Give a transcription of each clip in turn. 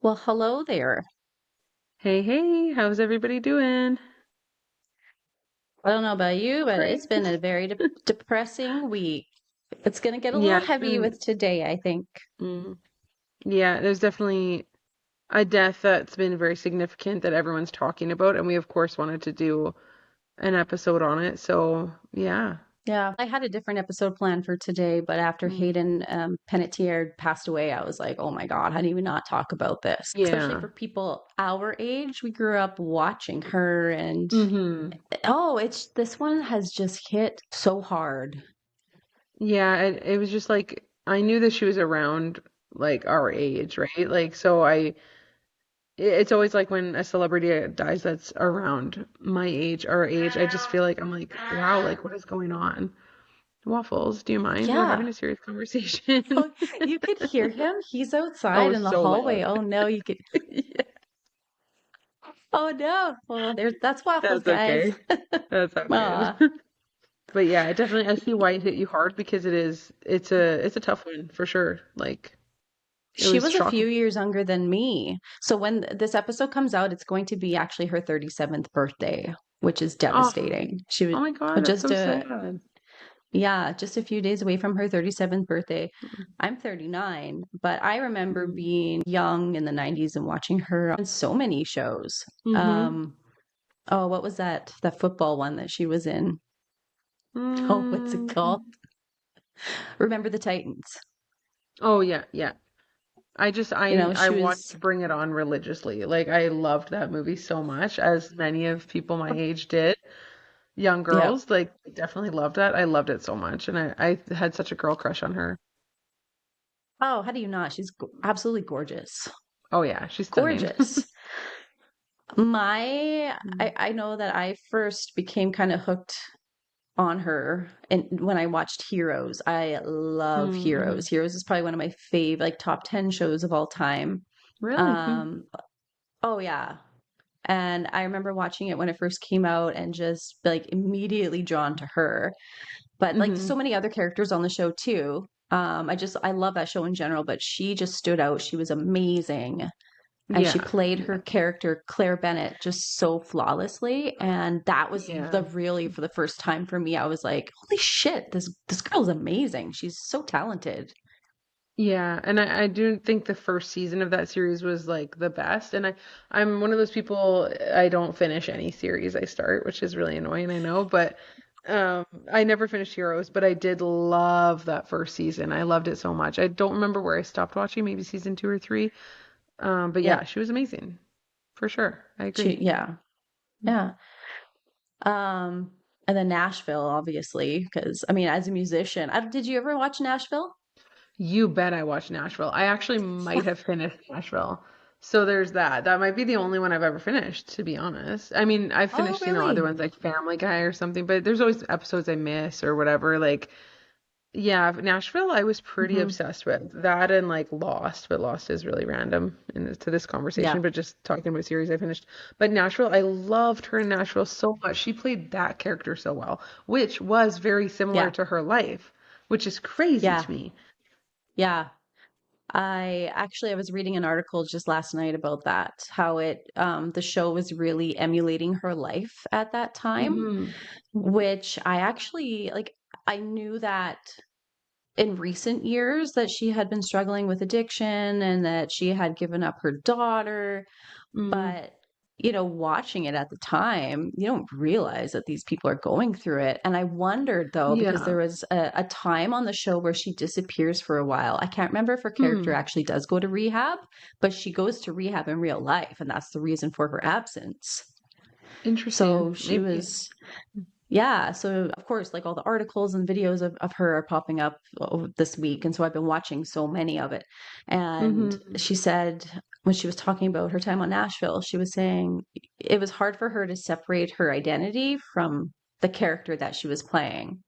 Well, hello there. Hey, hey, how's everybody doing? I don't know about you, but Great. it's been a very depressing week. It's going to get a Yeah, little it's heavy been, with today, I think. mm, yeah, there's definitely a death that's been very significant that everyone's talking about, and we of course wanted to do an episode on it. So, yeah. Yeah, I had a different episode planned for today, but after Mm, Hayden Panetierre passed away, I was like, oh my God, how do we not talk about this? Especially yeah. for people our age. We grew up watching her, and Mm-hmm. oh, it's this one has just hit so hard. Yeah, it was just like I knew that she was around like our age, right? Like, so it's always like when a celebrity dies that's around my age, our age, I just feel like I'm like, wow, like what is going on? Waffles, do you mind? We're having Yeah. a serious conversation. Oh, you could hear him. He's outside Oh, in the so hallway. loud. Oh no, you could. Yeah, Oh no. Well, that's waffles, that's guys. okay. That's all good. Aw. But yeah, it definitely I see why it hit you hard because it's a tough one for sure. Like it She was was a few shocking. years younger than me. So when this episode comes out, it's going to be actually her 37th birthday, which is Oh, devastating. She was oh my God, that's just so sad. just a few days away from her 37th birthday. I'm 39, but I remember Mm-hmm. being young in the 90s and watching her on so many shows. Mm-hmm. Oh, what was that? The football one that she was in. Oh, what's it Mm. called? Remember the Titans. Oh yeah, yeah. I just You know, I she watched was, Bring It On religiously. Like I loved that movie so much, as many of people my age did. Young yeah. girls, like definitely loved that. I loved it so much, and I had such a girl crush on her. Oh, how do you not? She's absolutely gorgeous. Oh yeah, she's stunning. Gorgeous. Mm. I know that I first became kind of hooked on her and when I watched Heroes. I love Mm-hmm. Heroes. Heroes is probably one of my like top 10 shows of all time. Really? Hmm. Um, oh yeah. And I remember watching it when it first came out and just like immediately drawn to her. But like Hmm. so many other characters on the show too. I love that show in general, but she just stood out. She was amazing. And she Yeah, played her yeah, character Claire Bennett just so flawlessly. And that was yeah, the really for the first time for me, I was like, holy shit, this girl's amazing. She's so talented. yeah. And I do think the first season of that series was like the best. And I'm one of those people, I don't finish any series I start, which is really annoying, I know, but I never finished Heroes, but I did love that first season. I loved it so much. I don't remember where I stopped watching, maybe season two or three. But Yeah. yeah, she was amazing for sure. I agree. Yeah. Yeah. Um, and then Nashville, obviously, because I mean, as a musician, did you ever watch Nashville? You bet I watched Nashville. I actually might have finished Nashville. So there's that. That might be the only one I've ever finished, to be honest. I mean, I've Oh, finished, other really? ones like Family Guy or something, but there's always episodes I miss or whatever. Like, yeah, Nashville, I was pretty Hmm. obsessed with that and like Lost, but Lost is really random to this Yeah. conversation. But just talking about series I finished. But Nashville, I loved her in Nashville so much. She played that character so well, which was very similar Yeah. to her life, which is crazy Yeah. to me. Yeah. I was reading an article just last night about that, how the show was really emulating her life at that time, Hmm. which I actually like. I knew that in recent years that she had been struggling with addiction and that she had given up her daughter, Mm. but watching it at the time, you don't realize that these people are going through it. And I wondered though, because Yeah. there was a time on the show where she disappears for a while. I can't remember if her character Hmm. actually does go to rehab, but she goes to rehab in real life, and that's the reason for her absence. Interesting. So she Maybe. was yeah, so of course, like all the articles and videos of her are popping up this week. And so I've been watching so many of it. And Hmm. she said, when she was talking about her time on Nashville, she was saying it was hard for her to separate her identity from the character that she was playing,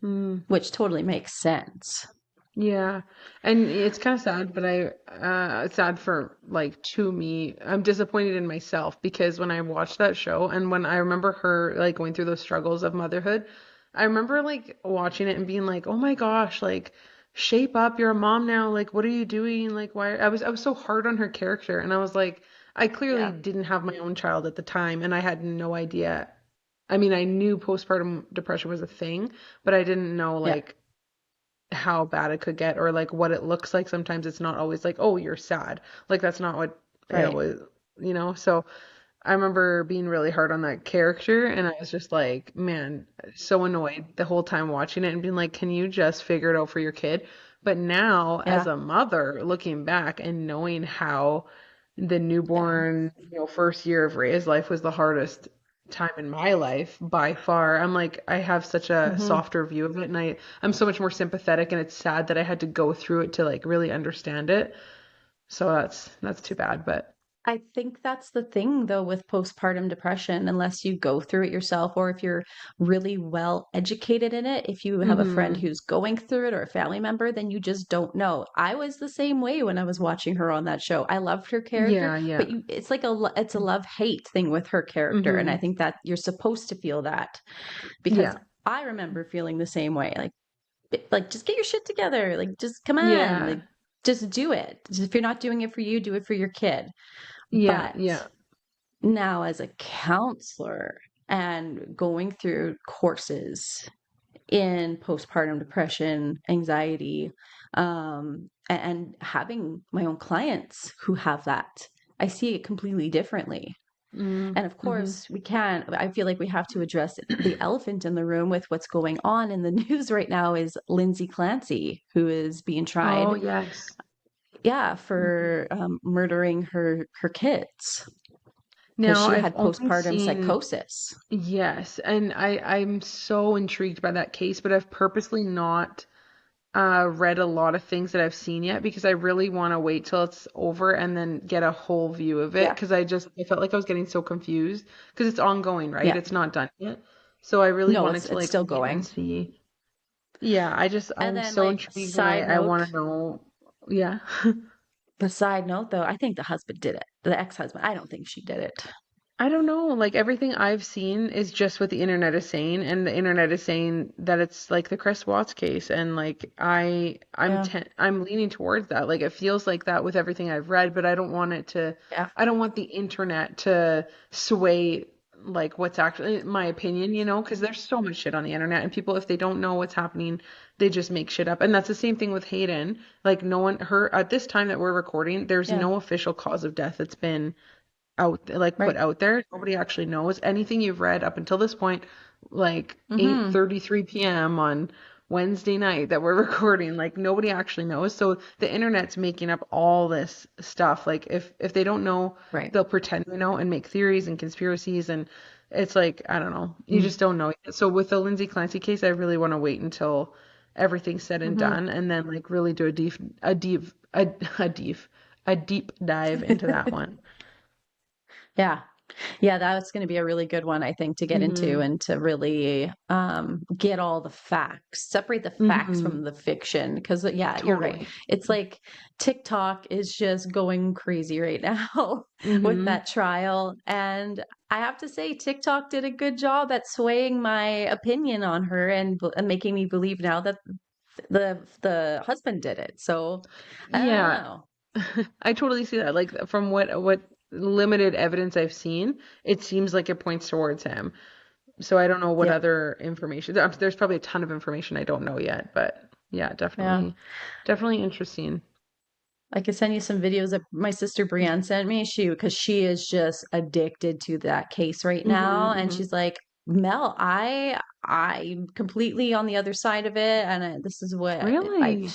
Mm. which totally makes sense. Yeah. And it's kind of sad, but it's sad for like to me. I'm disappointed in myself because when I watched that show and when I remember her like going through those struggles of motherhood, I remember like watching it and being like, "Oh my gosh, like shape up, you're a mom now, like what are you doing? Like why I was so hard on her character, and I was like, I clearly Yeah. didn't have my own child at the time, and I had no idea. I mean, I knew postpartum depression was a thing, but I didn't know Yeah. like how bad it could get or like what it looks like. Sometimes it's not always like, oh, you're sad. Like that's not what it Right. was, So I remember being really hard on that character, and I was just like, man, so annoyed the whole time watching it and being like, can you just figure it out for your kid? But now, as Yeah. a mother, looking back and knowing how the Yeah. newborn, first year of Rhea's life was the hardest time in my life by far, I'm like, I have such a Hmm. softer view of it, and I'm so much more sympathetic, and it's sad that I had to go through it to like really understand it. So that's too bad, but I think that's the thing though with postpartum depression, unless you go through it yourself or if you're really well educated in it, if you have a friend hmm who's going through it or a family member, then you just don't know. I was the same way when I was watching her on that show. I loved her character, yeah, yeah. but it's like it's a love-hate thing with her character. And I hmm think that you're supposed to feel that because Yeah. I remember feeling the same way. Like just get your shit together. Like just come on. Yeah. Like just do it. If you're not doing it for you, do it for your kid. Yeah. But Yeah. now, as a counselor and going through courses in postpartum depression, anxiety, and having my own clients who have that, I see it completely differently. And of Mm-hmm. course, I feel like we have to address the elephant in the room with what's going on in the news right now is Lindsay Clancy, who is being Oh, tried, yes. yeah, Mhm. for murdering her kids because Now, she I've had only postpartum seen, psychosis. yes, and I'm so intrigued by that case, but I've purposely not read a lot of things that I've seen yet because I really want to wait till it's over and then get a whole view of it Yeah. because I felt like I was getting so confused because it's ongoing, right? Yeah. It's not done yet. So I really No, wanted it's to it's like still wait and going. see. Yeah, And I'm then so like intrigued and side I want note, to know. Yeah. the side note though, I think the husband did it. The ex-husband. I don't think she did it. I don't know. Like everything I've seen is just what the internet is saying, and the internet is saying that it's like the Chris Watts case, and like Yeah. I'm leaning towards that. Like it feels like that with everything I've read, but I don't want it to. Yeah. I don't want the internet to sway like what's actually my opinion, because there's so much shit on the internet, and people if they don't know what's happening, they just make shit up, and that's the same thing with Hayden. Like no one, her at this time that we're recording, there's Yeah. no official cause of death that's been like put Right. out there. Nobody actually knows anything you've read up until this point, like Mm-hmm. 8:33 p.m. on Wednesday night that we're recording. Like nobody actually knows. So the internet's making up all this stuff. Like if they don't know, Right. they'll pretend they know and make theories and conspiracies and it's like I don't know. You Mm-hmm. just don't know yet. So with the Lindsay Clancy case, I really want to wait until everything's said and Mm-hmm. done and then like really do a deep a deep dive into that one. Yeah. Yeah, that's going to be a really good one, I think, to get into Mhm. and to really get all the facts, separate the facts Mhm. from the fiction. Because, yeah, you're right. Totally. It's like TikTok is just going crazy right now with Mhm. that trial. And I have to say, TikTok did a good job at swaying my opinion on her and making me believe now that the husband did it. So I don't Yeah, know. I totally see that. Like from what limited evidence I've seen, it seems like it points towards him. So I don't know what Yeah. other information. There's probably a ton of information I don't know yet, but yeah, Yeah. definitely interesting. I could send you some videos that my sister Brienne sent me. Because she is just addicted to that case right Mhm. now, and Mhm. she's like, Mel, I'm completely on the other side of it, and this is what Really?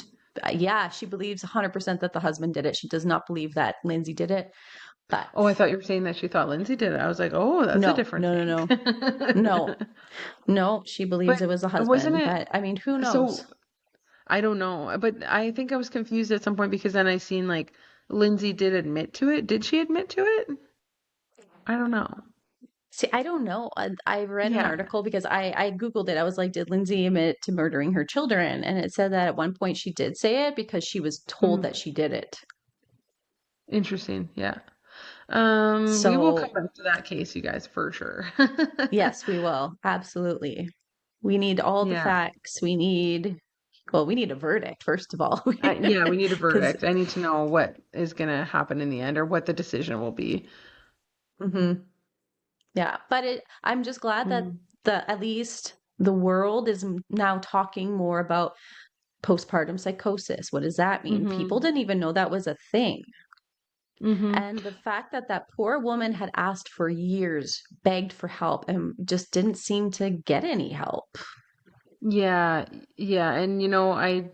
yeah, she believes 100% that the husband did it. She does not believe that Lindsay did it, but Oh, I thought you were saying that she thought Lindsay did it. I was like, oh, that's a no, different no, no, take. no, no, no. She believes But it was the wasn't husband, it but I mean, who knows? so? I don't know, but I think I was confused at some point because then I seen like Lindsay did admit to it. Did she admit to it? I don't know. See, I don't know. I read an Yeah. article because I Googled it. I was like, did Lindsay admit to murdering her children? And it said that at one point she did say it because she was told Mm, that she did it. interesting. Yeah. We will come So, back to that case, you guys, for sure. yes, we will. Absolutely. We need all the Yeah. facts. We need Well, we need a verdict, first of all. Yeah, we need a Because, verdict. I need to know what is going to happen in the end or what the decision will be. yeah, but I'm just glad that Mm-hmm. at least the world is now talking more about postpartum psychosis. What does that mean? People Mm-hmm. didn't even know that was a thing. Mm-hmm. And the fact that that poor woman had asked for years, begged for help, and just didn't seem to get any help. Yeah, yeah. And I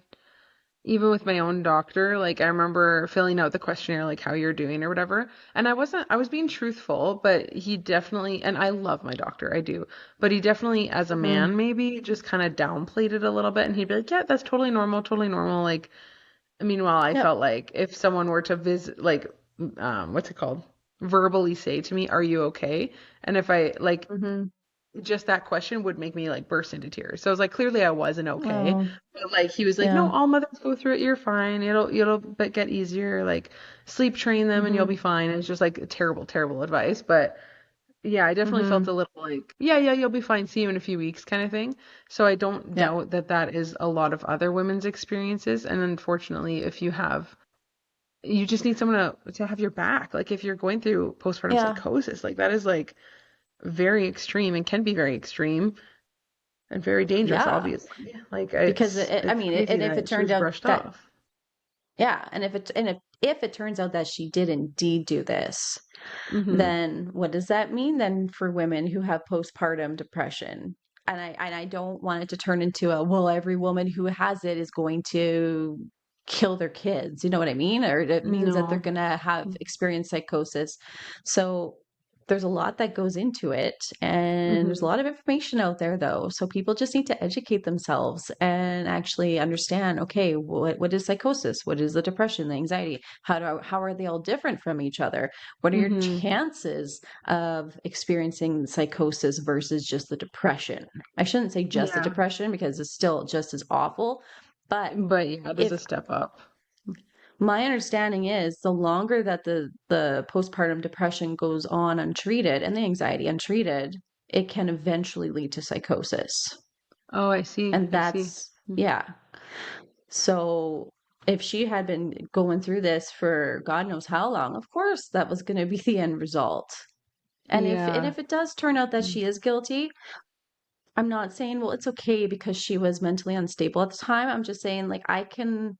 even with my own doctor, like I remember filling out the questionnaire, like how you're doing or whatever. And I was being truthful, but he definitely, and I love my doctor, I do, but he definitely, as a Hmm. man, maybe just kind of downplayed it a little bit. And he'd be like, yeah, that's totally normal, totally normal. Like, meanwhile, I Yep. felt like if someone were to visit, like, what's it called? Verbally say to me, are you okay? And if I like, Hmm. just that question would make me like burst into tears. So I was like, clearly I wasn't okay. Oh, But like he was like, no, yeah. all mothers go through it. You're fine. It'll but get easier. Like sleep train them and you'll Hmm. be fine. And it's just like terrible, terrible advice. But yeah, I definitely felt Hmm. a little like, yeah, yeah, you'll be fine. See you in a few weeks kind of thing. So I don't Yeah. doubt that that is a lot of other women's experiences. And unfortunately, if you have, you just need someone to have your back. Like if you're going through postpartum Yeah. psychosis, like that is like very extreme and can be very extreme and very dangerous, Yeah. obviously. Like Because I it's mean, crazy and if it that she turned was out brushed that, off. yeah, and if it turns out that she did indeed do this, Mhm. then what does that mean then for women who have postpartum depression? And I don't want it to turn into a, well, every woman who has it is going to kill their kids. You know what I mean? Or it means that they're No. gonna have experienced psychosis. So there's a lot that goes into it, and there's a Mhm. lot of information out there though. So people just need to educate themselves and actually understand, okay, what is psychosis? What is the depression, the anxiety? How are they all different from each other? What are your Mhm. chances of experiencing psychosis versus just the depression? I shouldn't say just the Yeah. depression because it's still just as awful. But But yeah, it is a if step up. my understanding is the longer that the postpartum depression goes on untreated and the anxiety untreated, it can eventually lead to psychosis. Oh, I see. And I see. that's, yeah. So if she had been going through this for God knows how long, of course that was going to be the end result. And Yeah. if it does turn out that she is guilty, I'm not saying, well, it's okay because she was mentally unstable at the time. I'm just saying, like, I can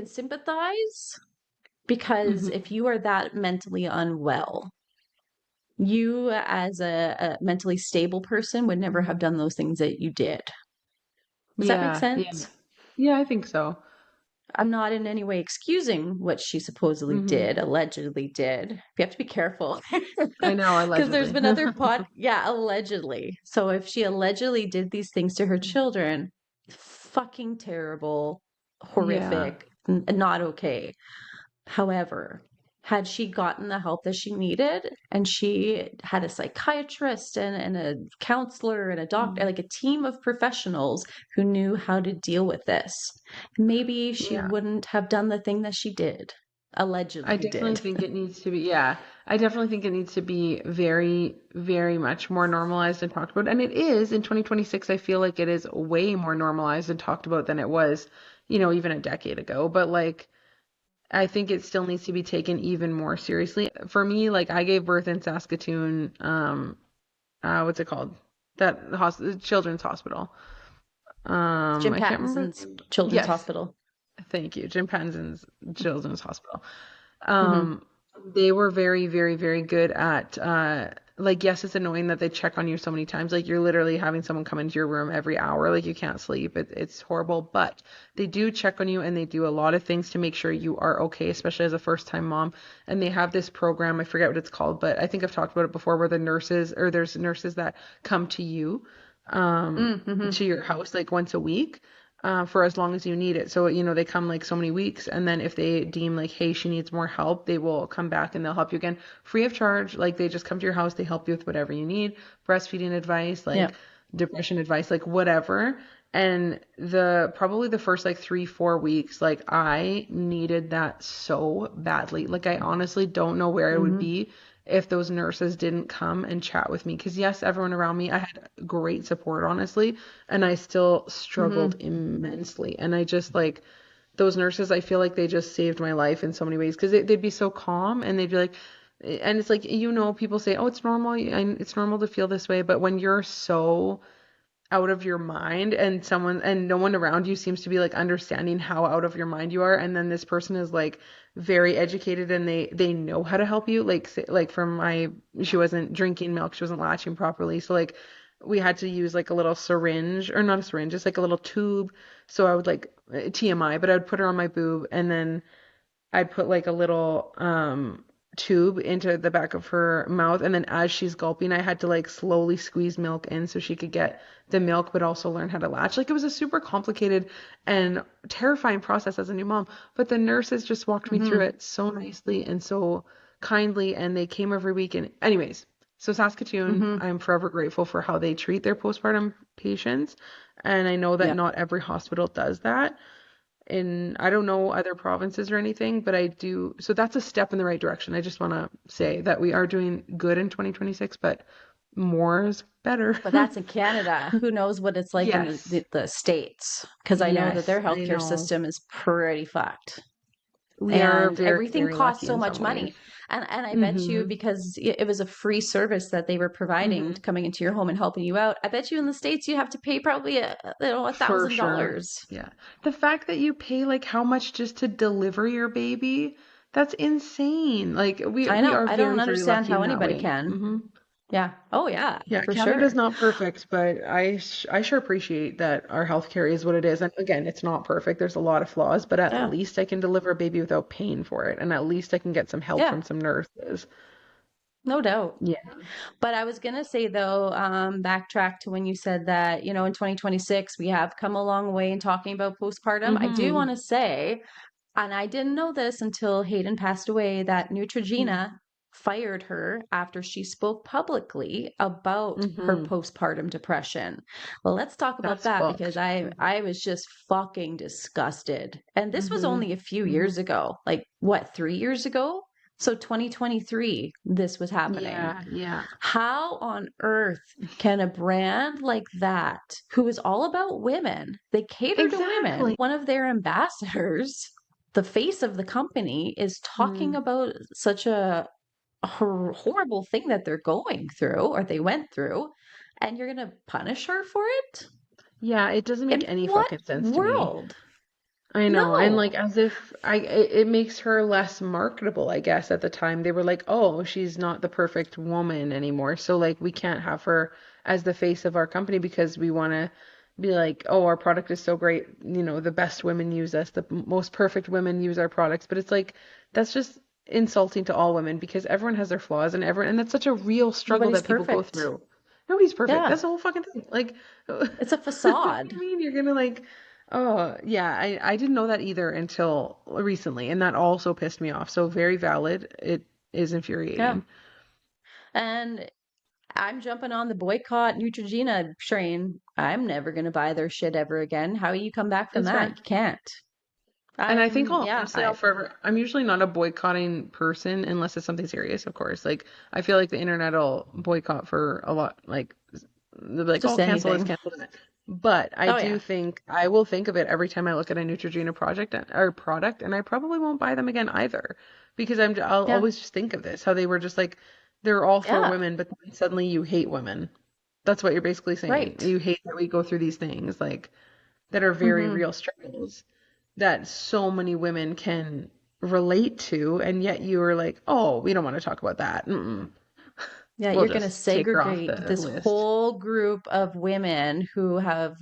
sympathize because if Mhm. you are that mentally unwell, you as a mentally stable person would never have Mhm. done those things that you did. Does that make Yeah. Yeah. sense? Yeah, I think so. I'm not in any way excusing what she supposedly Mhm. did, allegedly did. You have to be careful I know, because there's allegedly. been other yeah, allegedly. So if she allegedly did these things to her children, fucking terrible, Yeah. horrific, not okay. However, had she gotten the help that she needed and she had a psychiatrist and a counselor and a doctor, Mhm. like a team of professionals who knew how to deal with this, maybe she Yeah. wouldn't have done the thing that she did, I allegedly definitely did. think it needs to be, yeah. I definitely think it needs to be very, very much more normalized and talked about. And it is in 2026, I feel like it is way more normalized and talked about than it was, even a decade ago. But like, I think it still needs to be taken even more seriously. For me, like, I gave birth in Saskatoon, what's it called? That children's hospital. Jim I can't remember the Pattinson's name. Children's Yes, Hospital. thank you. Jim Panson's Children's Hospital. Hmm. Um, they were very, very, very good at like yes, it's annoying that they check on you so many times. Like you're literally having someone come into your room every hour, like you can't sleep. It's horrible, but they do check on you and they do a lot of things to make sure you are okay, especially as a first time mom. And they have this program, I forget what it's called, but I think I've talked about it before, where the nurses or there's nurses that come to you Mm-hmm. to your house like once a week for as long as you need it. So, they come like so many weeks. And then if they deem like, hey, she needs more help, they will come back and they'll help you again free of charge. Like they just come to your house, they help you with whatever you need, breastfeeding advice, Yeah. like depression advice, like whatever. And probably the first like 3, 4 weeks, like I needed that so badly. Like I honestly don't know where I would Hmm. be if those nurses didn't come and chat with me. Because yes, everyone around me, I had great support, honestly, and I still struggled Hmm. immensely. And I just like those nurses, I feel like they just saved my life in so many ways because they'd be so calm and they'd be like, and it's like, people say, oh, it's normal, and it's normal to feel this way. But when you're so out of your mind and no one around you seems to be like understanding how out of your mind you are, and then this person is like very educated and they know how to help you, like like from my she wasn't drinking milk, she wasn't latching properly, so like we had to use like a little syringe, or not a syringe, just like a little tube. So I would like TMI, but I would put her on my boob, and then I'd put like a little tube into the back of her mouth, and then as she's gulping, I had to like slowly squeeze milk in so she could get the milk but also learn how to latch. Like it was a super complicated and terrifying process as a new mom, but the nurses just walked me through Hmm. it so nicely and so kindly, and they came every week. And anyways, so Saskatoon, Hmm. I'm forever grateful for how they treat their postpartum patients, and I know that Yep. not every hospital does that. I don't know other provinces or anything, but I do. So that's a step in the right direction. I just want to say that we are doing good in 2026, but more is better. But that's in Canada. Who knows what it's like in Yes. the States? Because I know that Yes, their I healthcare know. system is pretty fucked. We are And very, everything very costs lucky so in some much money. ways. And I bet you, Mm-hmm. because it was a free service that they were providing, Mm-hmm. coming into your home and helping you out, I bet you in the States you have to pay probably a For sure. $1,000. Yeah. The fact that you pay like how much just to deliver your baby, that's insane. Like I we know. are I don't very, very understand lucky how in that anybody way. can. Mm-hmm. Yeah. Oh yeah, Yeah, for Canada's sure. not perfect, but I sure appreciate that our healthcare is what it is. And again, it's not perfect. There's a lot of flaws, but at Yeah. least I can deliver a baby without paying for it, and at least I can get some help Yeah. from some nurses. No doubt. Yeah. But I was gonna say though, backtrack to when you said that, in 2026 we have come a long way in talking about postpartum. I do want Mm-hmm. to say, and I didn't know this until Hayden passed away, that Neutrogena fired her after she spoke publicly about her Mm-hmm. postpartum depression. Well, let's talk about That's that because fucked. I was just fucking disgusted. And this was Mm-hmm. only a few Mm-hmm. years ago. Like what, 3 years ago? So 2023, this was happening. Yeah, yeah. How on earth can a brand like that, who is all about women, they cater to women, Exactly. one of their ambassadors, the face of the company, is talking Mm. about such a horrible thing that they're going through or they went through, and you're going to punish her for it? Yeah, it doesn't make In any what fucking sense to me. world? I know, and like No. as if it makes her less marketable, I guess at the time. They were like, "Oh, she's not the perfect woman anymore." So like we can't have her as the face of our company because we want to be like, "Oh, our product is so great. The best women use us. The most perfect women use our products." But it's like that's just insulting to all women because everyone has their flaws, and that's such a real struggle Nobody's that people go perfect. through. Nobody's perfect. Yeah. That's the whole fucking thing. Like It's a what do facade. you mean you're gonna like oh, yeah, I didn't know that either until recently, and that also pissed me off. So very valid. It is Yeah. infuriating. And I'm jumping on the boycott Neutrogena train. I'm never going to buy their shit ever again. How you come back from That's that? You fair. can't. And I think Yeah, I'll forever, I'm usually not a boycotting person unless it's something serious, of course. Like, I feel like the internet will boycott for a lot, like, they'll be like, oh, just cancel this, anything. cancel that. But I Oh, do yeah. think I will think of it every time I look at a Neutrogena project or product, and I probably won't buy them again either, because I'll Yeah. always just think of this, how they were just like they're all for Yeah. women, but then suddenly you hate women. That's what you're basically saying. Right. You hate that we go through these things like that are very Hmm. real struggles that so many women can relate to, and yet you are like, oh, we don't want to talk about that. Mm-mm. Yeah, We'll you're going to just take her off segregate the this list. whole group of women who have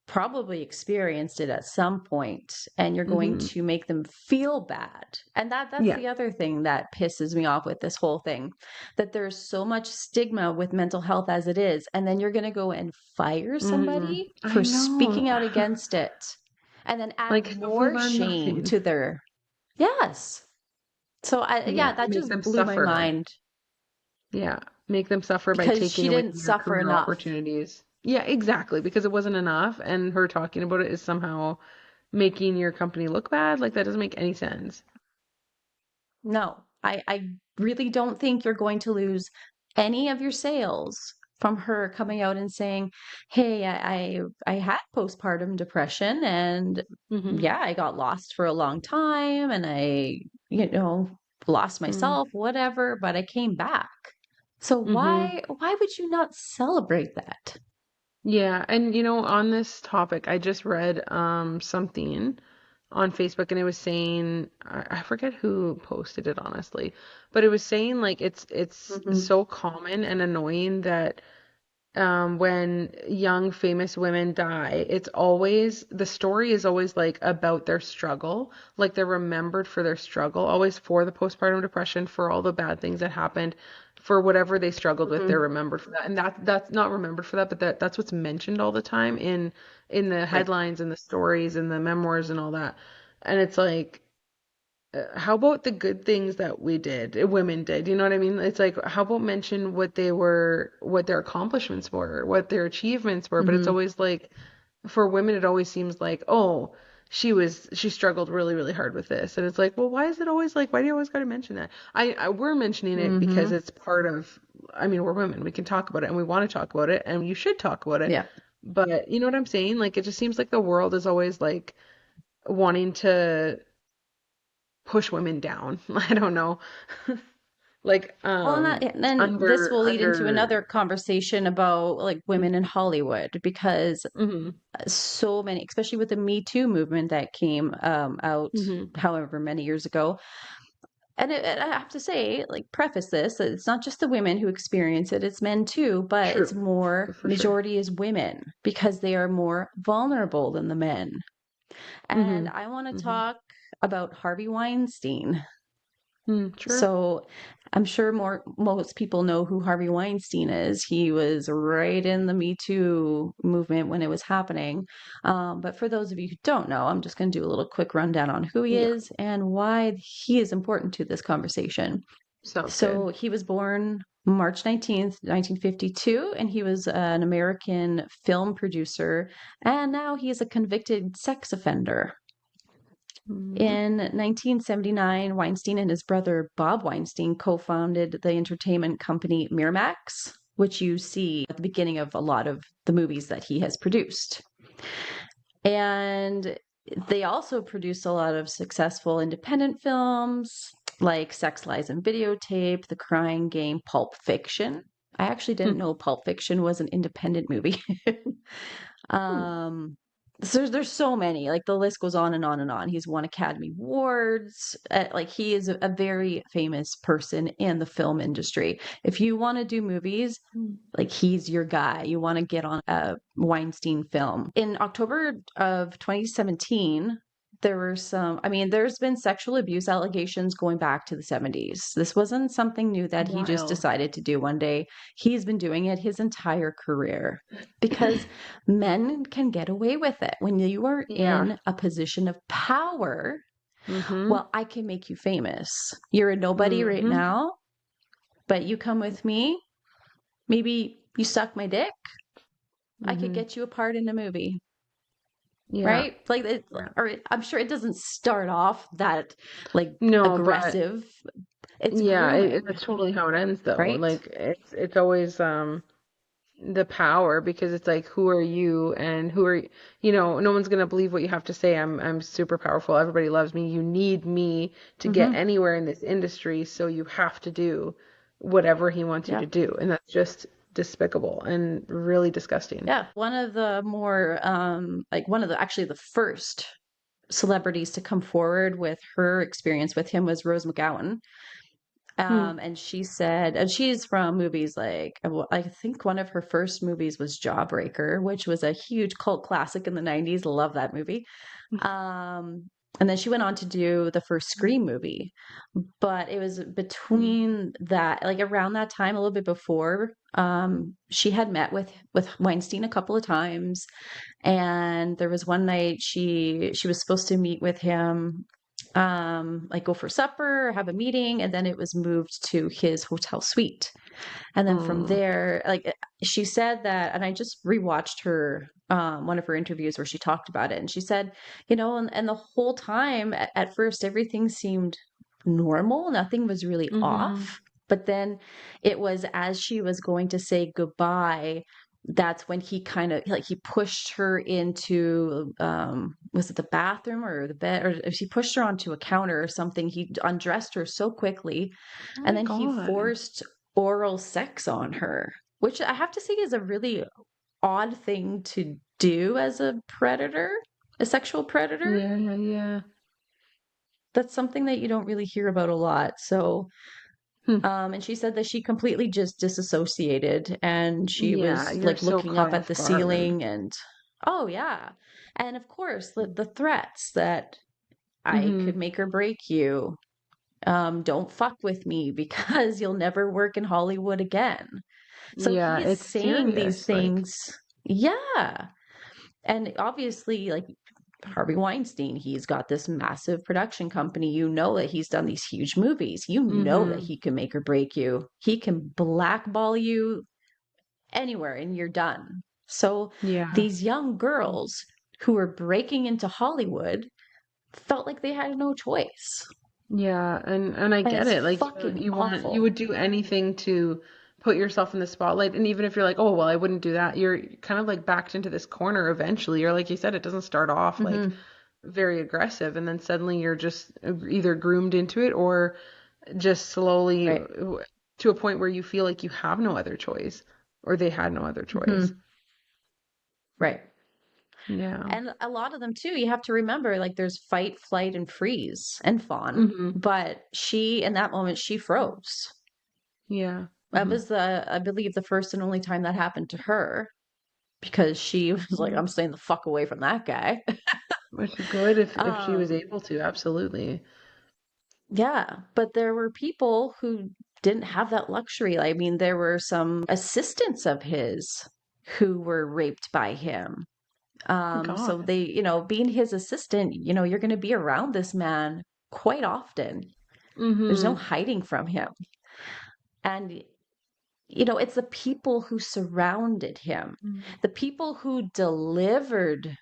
probably experienced it at some point, and you're going Hmm. to make them feel bad. And that's Yeah. the other thing that pisses me off with this whole thing, that there's so much stigma with mental health as it is, and then you're going to go and fire Hmm. somebody I for know. speaking out against it and then add Like, have we more learned shame nothing? to their. Yes. So yeah, Yeah, that make just them blew my suffer. mind Yeah, make them suffer by because taking she away didn't your suffer career enough. opportunities. Yeah, exactly, because it wasn't enough, and her talking about it is somehow making your company look bad. Like, that doesn't make any sense. No. I really don't think you're going to lose any of your sales from her coming out and saying, "Hey, I had postpartum depression, and Hmm. yeah, I got lost for a long time, and I, you know, lost myself, whatever, but I came back." So Hmm. why would you not celebrate that? Yeah, and on this topic, I just read something on Facebook, and it was saying, I forget who posted it honestly, but it was saying like it's Hmm. so common and annoying that when young famous women die, it's always the story is always like about their struggle, like they're remembered for their struggle, always for the postpartum depression, for all the bad things that happened, for whatever they struggled with, they're Hmm. remembered for that. And that's not remembered for that, but that's what's mentioned all the time in the Right. headlines and the stories and the memoirs and all that. And it's like, how about the good things that we did, women did? You know what I mean? It's like, how about mention what they were, what their accomplishments were, what their achievements were? But it's Hmm. always like, for women, it always seems like, oh, she struggled really, really hard with this. And it's like, well, why is it always like, why do you always got to mention that? We're mentioning it because Hmm. it's part of, I mean, we're women. We can talk about it and we want to talk about it and you should talk about it. Yeah. But you know what I'm saying? Like, it just seems like the world is always like wanting to push women down. I don't know. Like Well, and then this will lead into under another conversation about like women in Hollywood because mhm so many, especially with the Me Too movement that came out mhm however many years ago. And I have to say, like, preface this, that it's not just the women who experience it, it's men too, but it's true more, for sure. majority is women because they are more vulnerable than the men. And Mhm I want to mhm talk about Harvey Weinstein. sure. So I'm sure most people know who Harvey Weinstein is. He was right in the Me Too movement when it was happening. But for those of you who don't know, I'm just going to do a little quick rundown on who he Yeah, is and why he is important to this conversation. sounds So good. he was born March 19th, 1952, and he was an American film producer. And now he is a convicted sex offender. Mhm. In 1979, Weinstein and his brother Bob Weinstein co founded the entertainment company Miramax, which you see at the beginning of a lot of the movies that he has produced. And they also produced a lot of successful independent films like Sex, Lies, and Videotape, The Crying Game, Pulp Fiction. I actually didn't know Pulp Fiction was an independent movie. Hmm. Um, so there's so many, like the list goes on and on and on. He's won Academy Awards. Like he is a very famous person in the film industry. If you want to do movies, Hmm. like he's your guy. You want to get on a Weinstein film. In October of 2017, there were some, I mean, there's been sexual abuse allegations going back to the 70s. This wasn't something new that he just Wild. decided to do one day. He's been doing it his entire career because men can get away with it. When you are Yeah. in a position of power, Mhm well, I can make you famous. You're a nobody right mhm now, but you come with me. Maybe you suck my dick. I could mhm get you a part in a movie, yeah right? Like, yeah. or I'm sure it doesn't start off that like No, but aggressive. It's yeah, grooming, that's totally how it ends though. right? Like it's always the power because it's like who are you and who are no one's gonna believe what you have to say. I'm super powerful, everybody loves me, you need me to get Hmm. anywhere in this industry, so you have to do whatever he wants you Yeah. to do, and that's just despicable and really disgusting. Yeah. One of the more, like one of the, actually the first celebrities to come forward with her experience with him was Rose McGowan. Hmm. And she said, and she's from movies like, I think one of her first movies was Jawbreaker, which was a huge cult classic in the 90s. Love that movie. Um, and then she went on to do the first Scream movie. But it was Hmm. between that, like around that time, a little bit before, she had met with Weinstein a couple of times. And there was one night she was supposed to meet with him, like go for supper, have a meeting, and then it was moved to his hotel suite. And then from Hmm. there, like she said that, and I just rewatched her one of her interviews where she talked about it, and she said, and the whole time at first everything seemed normal. Nothing was really Mm-hmm. off. But then it was as she was going to say goodbye, that's when he kind of like he pushed her into was it the bathroom or the bed, or she pushed her onto a counter or something. He undressed her so quickly, Oh and my then he God. forced oral sex on her, which I have to say is a really odd thing to do as a predator, a sexual predator. Yeah, yeah. That's something that you don't really hear about a lot. So, Hmm. and she said that she completely just disassociated and she Yeah, was you're like so looking caught up at off the guard. ceiling and, oh, yeah. And of course, the threats that I Mm-hmm. could make or break you. Don't fuck with me because you'll never work in Hollywood again. So Yeah, he is it's saying these serious. Like, things. Yeah. And obviously, like Harvey Weinstein, he's got this massive production company. You know that he's done these huge movies. You know that mm-hmm. he can make or break you. He can blackball you anywhere and you're done. So Yeah. these young girls who were breaking into Hollywood felt like they had no choice. Yeah, and I And get it's it. Like fucking you awful. would do anything to put yourself in the spotlight. And even if you're like, oh well, I wouldn't do that, you're kind of like backed into this corner eventually. Or like you said, it doesn't start off like Hmm. very aggressive, and then suddenly you're just either groomed into it or just slowly Right. to a point where you feel like you have no other choice, or they had no other choice. Hmm. Right. Yeah. And a lot of them too, you have to remember like there's fight, flight, and freeze and fawn. Hmm. But she, in that moment, she froze. Yeah. That Hmm. was I believe, the first and only time that happened to her because she was like, Yeah. I'm staying the fuck away from that guy. Which is good if she was Um, able to, absolutely. yeah, but there were people who didn't have that luxury. I mean, there were some assistants of his who were raped by him. Oh So God. they, being his assistant, you're going to be around this man quite often. There's no Hmm. hiding from him. And, it's the people who surrounded him, the people who delivered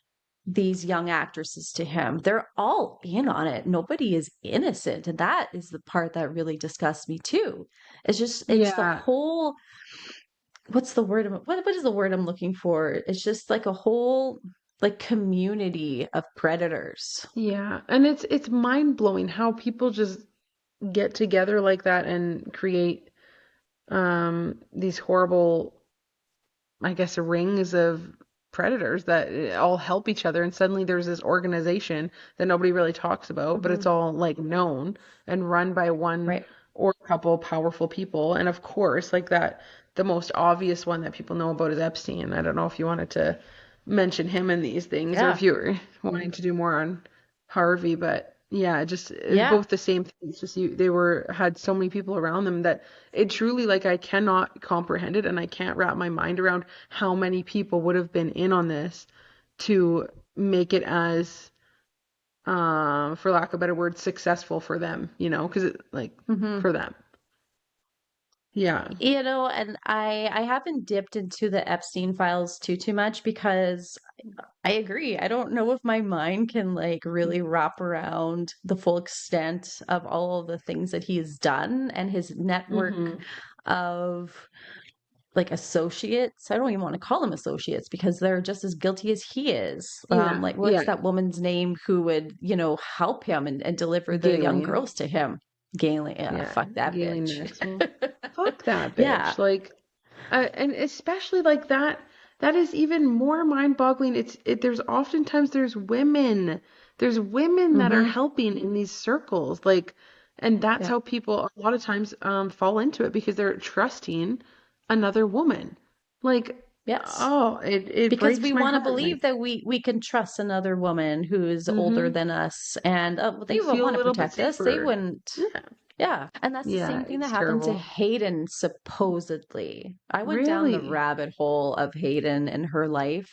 these young actresses to him. They're all in on it. Nobody is innocent. And that is the part that really disgusts me too. It's the Yeah. whole, what's the word? What is the word I'm looking for? It's just like a whole, like, community of predators. Yeah. And it's mind-blowing how people just get together like that and create these horrible, I guess, rings of predators that all help each other, and suddenly there's this organization that nobody really talks about, but it's Mhm. all like known and run by one Right. or a couple powerful people. And of course, like that, the most obvious one that people know about is Epstein. I don't know if you wanted to mention him in these things or if Yeah. you were wanting to do more on Harvey, but yeah, just Yeah. both the same things. Just they were had so many people around them that it truly, like, I cannot comprehend it, and I can't wrap my mind around how many people would have been in on this to make it as, for lack of a better word, successful for them, because it, like, Hmm. for them. Yeah. And I haven't dipped into the Epstein files too much because I agree. I don't know if my mind can like really wrap around the full extent of all of the things that he's done and his network Mm-hmm. of like associates. I don't even want to call them associates because they're just as guilty as he is. Yeah. Like what's Yeah. that woman's name who would, help him and deliver the young Galen. girls to him? Galen. Yeah, Yeah. fuck that Galen bitch. Maxwell. Fuck that Yeah. bitch. Like, and especially like that, that is even more mind-boggling. There's oftentimes there's women that are Hmm. helping in these circles, like, and that's Yeah. how people a lot of times fall into it because they're trusting another woman. Like, Yes. oh, it Because we breaks my want to heart. believe Like, that we can trust another woman who is older mm-hmm. than us and they And would feel want a to little bit protect us. They safer. wouldn't. Yeah. Yeah. And that's the Yeah, same thing that it's happened to terrible. Hayden, supposedly. I went down the Really? rabbit hole of Hayden and her life.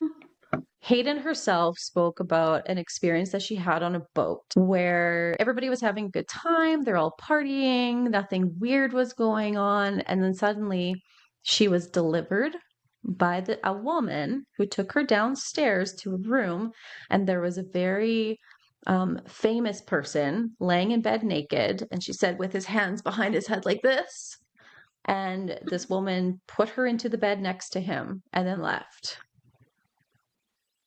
Hayden herself spoke about an experience that she had on a boat where everybody was having a good time. They're all partying. Nothing weird was going on. And then suddenly she was delivered by a woman who took her downstairs to a room. And there was a very famous person laying in bed naked. And she said, with his hands behind his head like this. And this woman put her into the bed next to him and then left.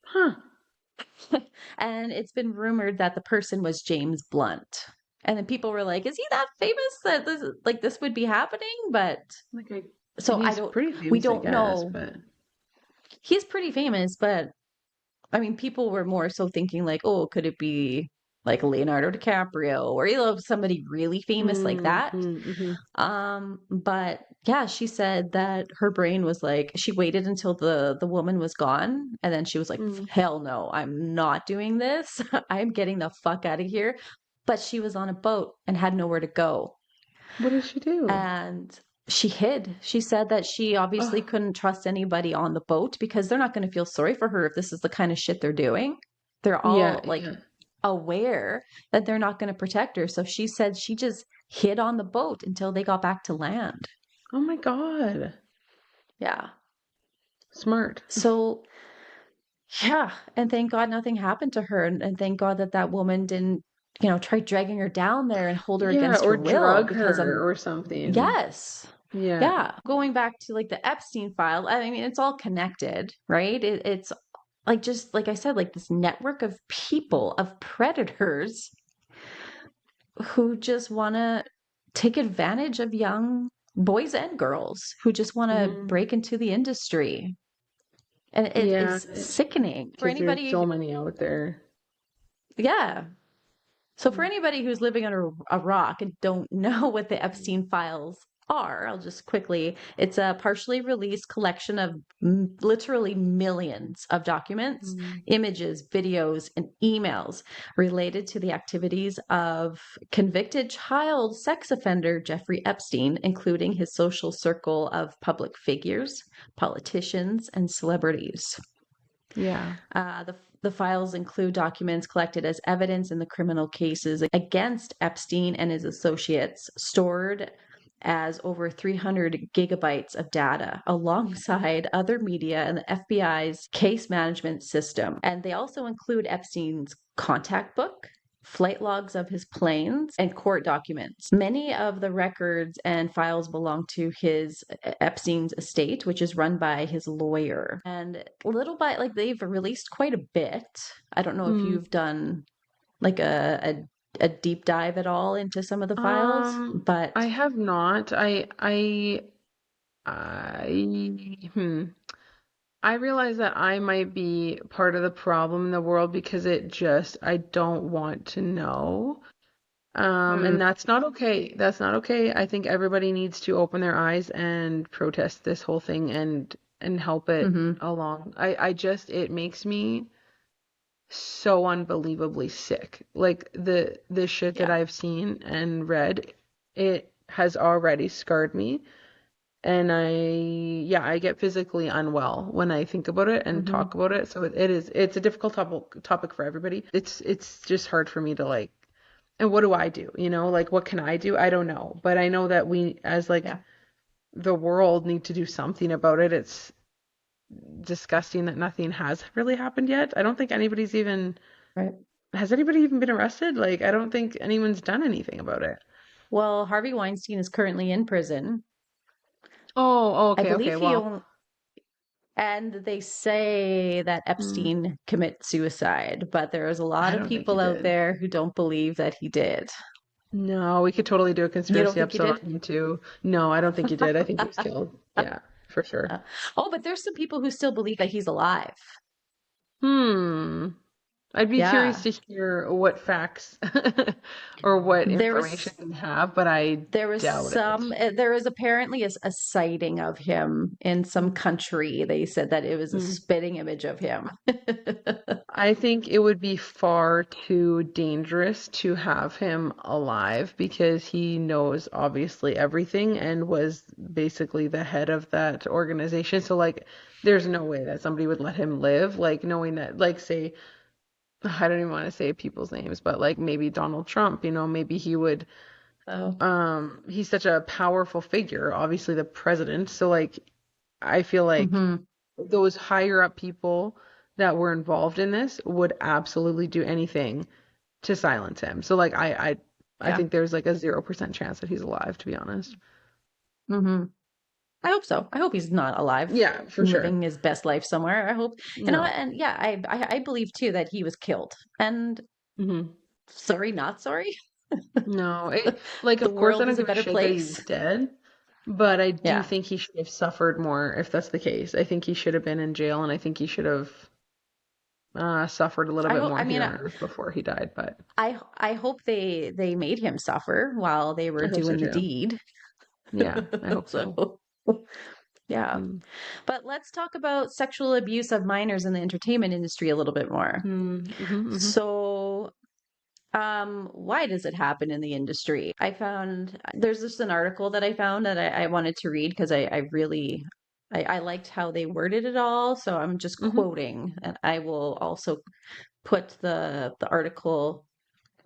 Huh. And it's been rumored that the person was James Blunt. And then people were like, is he that famous that this would be happening? But Like so he's pretty we famous, I don't guess, know. but He's pretty famous, but I mean, people were more so thinking like, oh, could it be like Leonardo DiCaprio or somebody really famous like that? mm-hmm. But yeah, she said that her brain was like, she waited until the woman was gone, and then she was like, Mm. hell no, I'm not doing this. I'm getting the fuck out of here. But she was on a boat and had nowhere to go. What did she do? And she hid. She said that she obviously Oh, couldn't trust anybody on the boat because they're not going to feel sorry for her if this is the kind of shit they're doing. They're yeah, all like yeah. aware that they're not going to protect her. So she said she just hid on the boat until they got back to land. Oh my God. Yeah. Smart. So, yeah. And thank God nothing happened to her. And thank God that that woman didn't, try dragging her down there and hold her Yeah, against or her will drug because her or something. yes. Yeah. Yeah. Going back to like the Epstein file, I mean, it's all connected, right? It's like, just like I said, like this network of people, of predators who just want to take advantage of young boys and girls who just want to Hmm. break into the industry. And it Yeah, is sickening for because there's so anybody. many out there. Yeah. So for Mm. anybody who's living under a rock and don't know what the Epstein files are, I'll just quickly, it's a partially released collection of literally millions of documents, Mm. images, videos, and emails related to the activities of convicted child sex offender Jeffrey Epstein, including his social circle of public figures, politicians, and celebrities. Yeah. The files include documents collected as evidence in the criminal cases against Epstein and his associates, stored as over 300 gigabytes of data alongside other media and the FBI's case management system. And they also include Epstein's contact book, flight logs of his planes, and court documents. Many of the records and files belong to his Epstein's estate, which is run by his lawyer. And little by like they've released quite a bit. I don't know if Mm. you've done like a deep dive at all into some of the files, I but have not. I I realize that I might be part of the problem in the world because I don't want to know. And mm, that's not okay. That's not okay. I think everybody needs to open their eyes and protest this whole thing and help it mhm, along. I just it makes me so unbelievably sick. Like the shit that yeah, I've seen and read, it has already scarred me. And I get physically unwell when I think about it and mhm, talk about it. So it's a difficult topic for everybody. It's just hard for me to like, and what do I do? Like what can I do? I don't know. But I know that we as like yeah, the world need to do something about it. It's disgusting that nothing has really happened yet. I don't think anybody's even right. has anybody even been arrested? Like I don't think anyone's done anything about it. Well, Harvey Weinstein is currently in prison. Oh, I okay, believe okay. Well, and they say that hmm, Epstein commit suicide, but there's a lot I of don't think he people out did. there who don't believe that he did. No, we could totally do a You don't conspiracy think he episode did? on him too. No, I don't think he did. I think he was killed. Yeah, for sure. Uh, oh, but there's some people who still believe that he's alive. Hmm. I'd be curious Yeah. to hear what facts or what There information was you have, but I There was doubt it. there was apparently a sighting of him in some Mm. country. They said that it was a Mm. spitting image of him. I think it would be far too dangerous to have him alive because he knows obviously everything and was basically the head of that organization. So like there's no way that somebody would let him live, like knowing that like say I don't even want to say people's names, but like maybe Donald Trump, maybe he would Oh. he's such a powerful figure, obviously the president. So like I feel like Hmm. those higher up people that were involved in this would absolutely do anything to silence him. So like I Yeah. think there's like a 0% chance that he's alive, to be honest. Hmm. I hope so. I hope he's not alive, Yeah, for sure. living his best life somewhere. I hope, No. and yeah, I believe too that he was killed. And Hmm. sorry, not sorry. No, like The of course I world don't is a give a better shit that he place. was dead, but I do Yeah. think he should have suffered more if that's the case. I think he should have been in jail, and I think he should have suffered a little I bit hope, more I mean, here on Earth before he died. But I hope they made him suffer while they were I hope so doing the too. deed. Yeah, I hope so. So, yeah. Mm. But let's talk about sexual abuse of minors in the entertainment industry a little bit more. Mm, hmm. So, why does it happen in the industry? I found there's just an article that I found that I wanted to read because I really I liked how they worded it all. So I'm just Hmm. quoting, and I will also put the article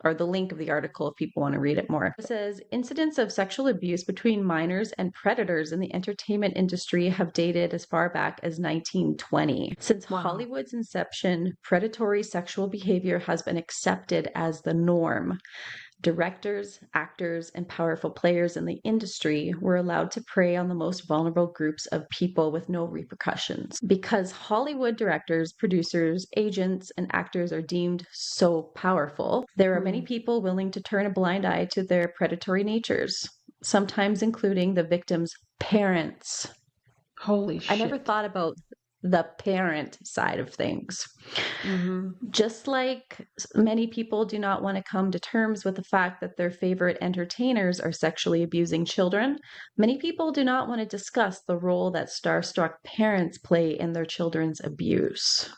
or the link of the article if people want to read it more. It says incidents of sexual abuse between minors and predators in the entertainment industry have dated as far back as 1920. Since Wow. Hollywood's inception, predatory sexual behavior has been accepted as the norm. Directors, actors, and powerful players in the industry were allowed to prey on the most vulnerable groups of people with no repercussions. Because Hollywood directors, producers, agents, and actors are deemed so powerful, there are many Mm. people willing to turn a blind eye to their predatory natures, sometimes including the victim's parents. Holy I never shit. thought about the parent side of things. Hmm. Just like many people do not want to come to terms with the fact that their favorite entertainers are sexually abusing children, many people do not want to discuss the role that starstruck parents play in their children's abuse.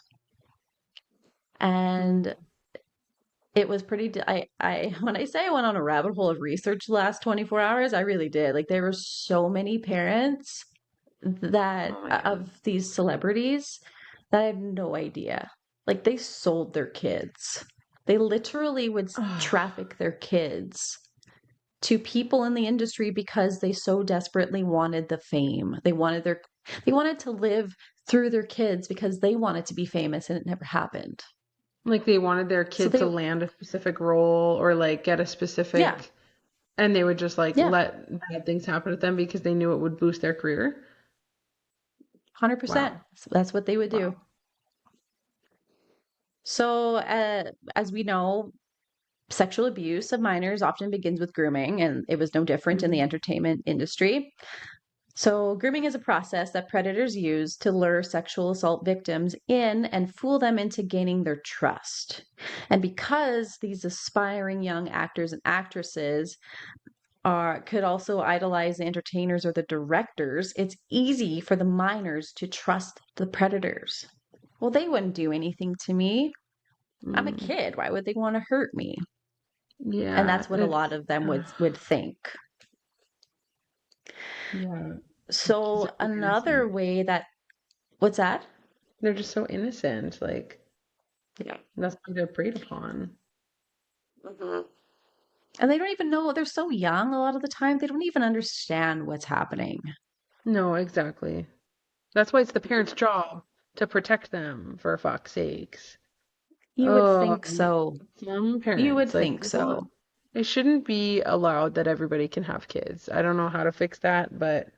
And Mm. it was pretty, when I say I went on a rabbit hole of research the last 24 hours, I really did. Like, there were so many parents that Oh my God. of these celebrities that I had no idea. Like, they sold their kids. They literally would Oh, traffic their kids to people in the industry because they so desperately wanted the fame. They wanted to live through their kids because they wanted to be famous and it never happened. like they wanted their So kid they to land a specific role or like get a yeah, specific, and they would just like yeah, let bad things happen to them because they knew it would boost their career. 100%. Wow. So that's what they would do. Wow. So as we know, sexual abuse of minors often begins with grooming, and it was no different in the Hmm. entertainment industry. So, grooming is a process that predators use to lure sexual assault victims in and fool them into gaining their trust. And because these aspiring young actors and actresses could also idolize the entertainers or the directors, it's easy for the minors to trust the predators. Well, they wouldn't do anything to me. I'm a Mm. kid. Why would they want to hurt me? And Yeah. that's what a lot of them would think. Yeah. Because So they're so another innocent. way that what's that? They're just so innocent. Like Yeah. that's what they're preyed upon. Mhm. And they don't even know they're so young a lot of the time. They don't even understand what's happening. No, exactly. That's why it's the parents' job to protect them, for fuck's sakes. You would Oh, think so. some You would parents, like, think you know what? so. It shouldn't be allowed that everybody can have kids. I don't know how to fix that, but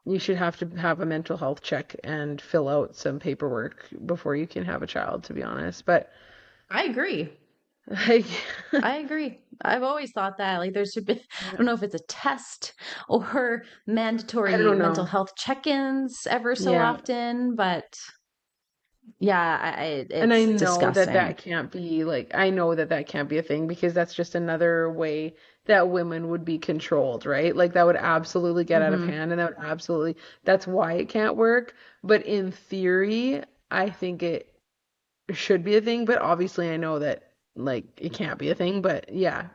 you should have to have a mental health check and fill out some paperwork before you can have a child, to be honest. But I agree. like, I agree. I've always thought that like there should be I don't know if it's a test or I mandatory don't mental know. health check-ins ever so Yeah. often, but yeah, And I it's know that disgusting. that can't be like, I know that that can't be a thing because that's just another way that women would be controlled, right? Like that would absolutely get out of Hmm. hand and that would absolutely, that's why it can't work. But in theory, I think it should be a thing. But obviously, I know that like it can't be a thing. But yeah,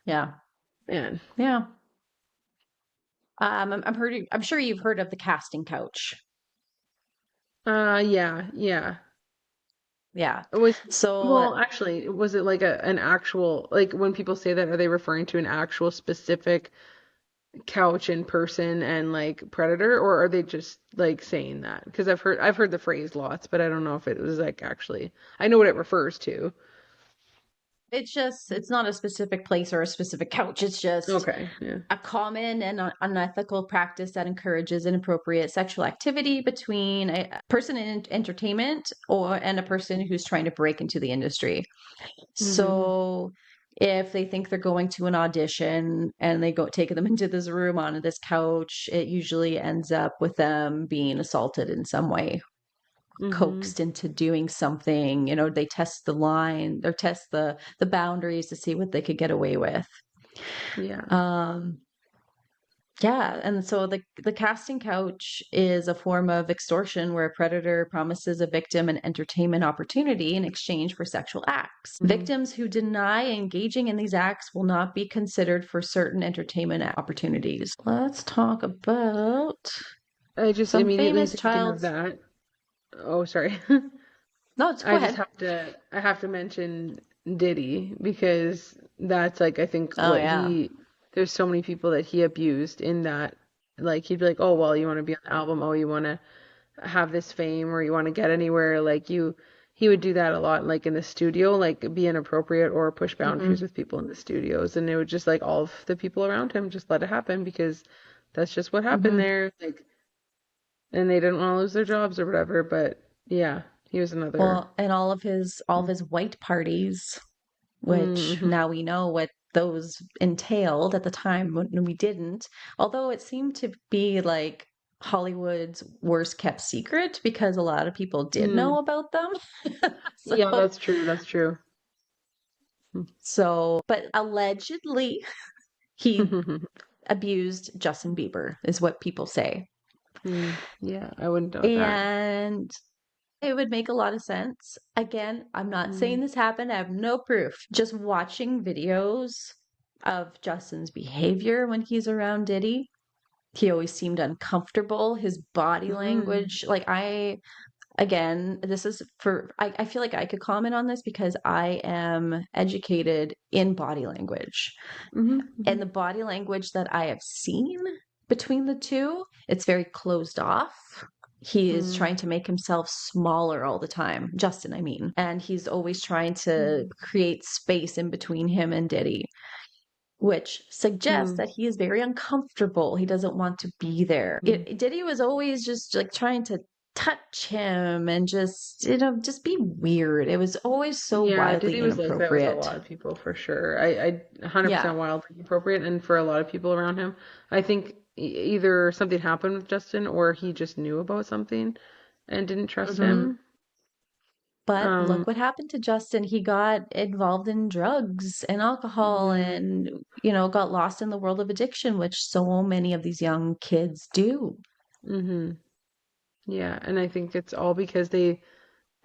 Yeah. man. Yeah. I'm sure you've heard of the casting couch. Yeah, yeah. Yeah. It was, So well, actually, was it like an actual, like when people say that, are they referring to an actual specific couch in person and like predator, or are they just like saying that? Because I've heard the phrase lots, but I don't know if it was like actually, I know what it refers to. It's not a specific place or a specific couch. It's just Okay. Yeah. a common and unethical practice that encourages inappropriate sexual activity between a person in entertainment or and a person who's trying to break into the industry. Mm-hmm. So if they think they're going to an audition and they go take them into this room on this couch, it usually ends up with them being assaulted in some way, Mm-hmm. coaxed into doing something. They test the line or test the boundaries to see what they could get away with. Yeah. Um, yeah, and so the casting couch is a form of extortion where a predator promises a victim an entertainment opportunity in exchange for sexual acts. Mm-hmm. Victims who deny engaging in these acts will not be considered for certain entertainment opportunities. Let's talk about I just some immediately famous thinking of child. that. Oh, sorry. No, just go ahead. I have to mention Diddy because that's like I think Oh what yeah. he there's so many people that he abused in that like he'd be like, "Oh, well, you want to be on the album, oh, you want to have this fame or you want to get anywhere." Like you he would do that a lot like in the studio, like be inappropriate or push Hmm. boundaries with people in the studios and it would just like all of the people around him just let it happen because that's just what happened Hmm. there. Like and they didn't want to lose their jobs or whatever, but yeah, he was another. Well, and all of his white parties, which Mm-hmm. now we know what those entailed at the time when we didn't. Although it seemed to be like Hollywood's worst kept secret because a lot of people did Mm. know about them. Yeah, So, that's true. That's true. but allegedly he Mm. abused Justin Bieber, is what people say. Yeah, I wouldn't doubt that. And it would make a lot of sense. Again, I'm not saying Mm. this happened. I have no proof. Just watching videos of Justin's behavior when he's around Diddy, he always seemed uncomfortable. His body Mm. language, like again, this is I feel like I could comment on this because I am educated in body language. Mm-hmm. And Mm-hmm. the body language that I have seen between the two, it's very closed off. He is Mm. trying to make himself smaller all the time. Justin, I mean. And he's always trying to Mm. create space in between him and Diddy, which suggests Mm. that he is very uncomfortable. He doesn't want to be there. Mm. Diddy was always just like trying to touch him and just, just be weird. It was always so Yeah, wildly Diddy was like that with a inappropriate. lot of people for sure. I 100% Yeah. wildly appropriate, and for a lot of people around him, I think either something happened with Justin or he just knew about something and didn't trust Hmm. him. But Um, look what happened to Justin. He got involved in drugs and alcohol mm, and, got lost in the world of addiction, which so many of these young kids do. mm-hmm. Yeah, and I think it's all because they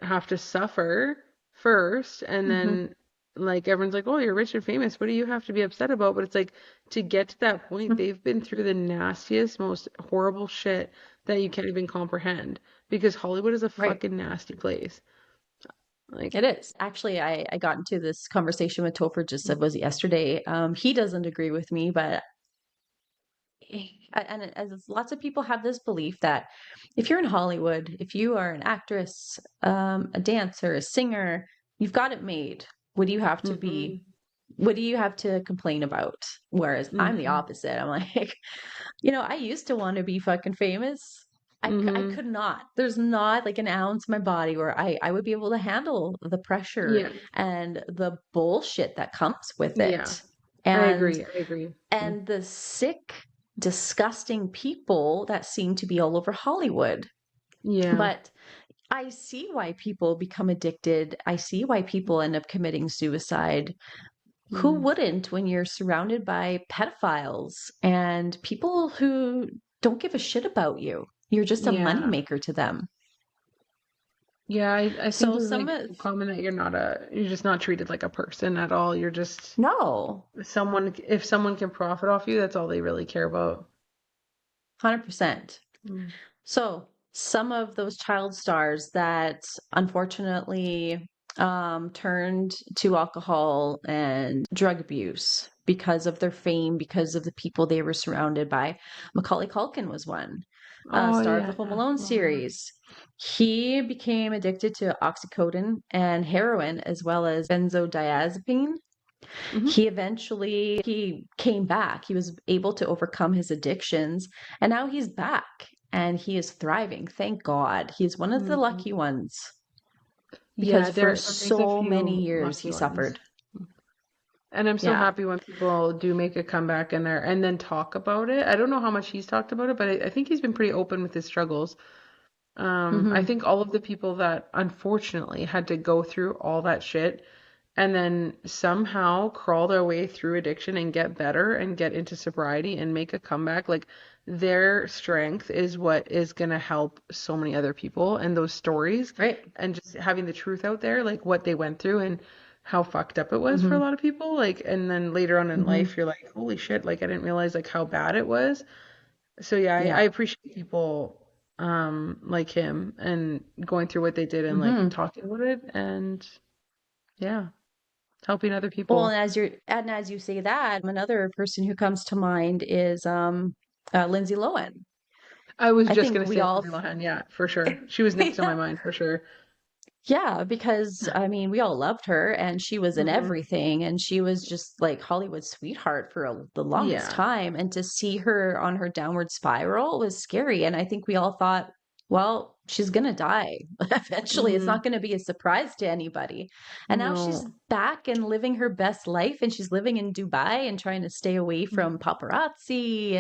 have to suffer first and Hmm. then like everyone's like, "Oh, you're rich and famous. What do you have to be upset about?" But it's like to get to that point, they've been through the nastiest, most horrible shit that you can't even comprehend because Hollywood is a Right. fucking nasty place. It Like, is. Actually, I got into this conversation with Topher just was it yesterday. He doesn't agree with me, but and as lots of people have this belief that if you're in Hollywood, if you are an actress, a dancer, a singer, you've got it made. What do you have to mm-hmm, be? What do you have to complain about? Whereas I'm the mm-hmm, opposite. I'm like, I used to want to be fucking famous. I mm-hmm. could not. There's not like an ounce in my body where I would be able to handle the pressure Yeah, and the bullshit that comes with yeah. it. I And agree. I agree. Mm. and the sick, disgusting people that seem to be all over Hollywood. Yeah. But I see why people become addicted. I see why people end up committing suicide. Who Mm. wouldn't when you're surrounded by pedophiles and people who don't give a shit about you? You're just a Yeah. moneymaker to them. Yeah, I think So it's some like of, so common that you're just not treated like a person at all. You're just no, someone, if someone can profit off you, that's all they really care about. 100%. Mm. So some of those child stars that unfortunately turned to alcohol and drug abuse because of their fame, because of the people they were surrounded by. Macaulay Culkin was one. Oh star of the yeah. Home Alone Love that. series. He became addicted to oxycodone and heroin as well as benzodiazepine. Hmm. He came back. He was able to overcome his addictions, and now he's back and he is thriving. Thank God. He's one of the lucky Hmm. ones because Yeah, for there's a so many few years lucky he ones. suffered. And I'm so Yeah. happy when people do make a comeback in there and then talk about it. I don't know how much he's talked about it, but I think he's been pretty open with his struggles. I Hmm. think all of the people that unfortunately had to go through all that shit and then somehow crawl their way through addiction and get better and get into sobriety and make a comeback, like their strength is what is going to help so many other people. And those stories Right. and just having the truth out there, like what they went through and how fucked up it was for a Hmm. lot of people. Like, and then later on in Hmm. life, you're like, holy shit, like I didn't realize like how bad it was. So yeah, I Yeah. appreciate people like him and going through what they did and like Hmm. talking about it and yeah, helping other Well, people. and as you say that, another person who comes to mind is Lindsay Lohan. I was I just think gonna we say all Lindsay Lohan, yeah, for sure. She was next on my yeah, mind for sure. yeah, because I mean, we all loved her and she was in Hmm. everything and she was just like Hollywood's sweetheart for the longest Yeah. time. And to see her on her downward spiral was scary. And I think we all thought, well, she's gonna die eventually. It's Hmm. not gonna be a surprise to anybody. And now she's No. back and living her best life and she's living in Dubai and trying to stay away from paparazzi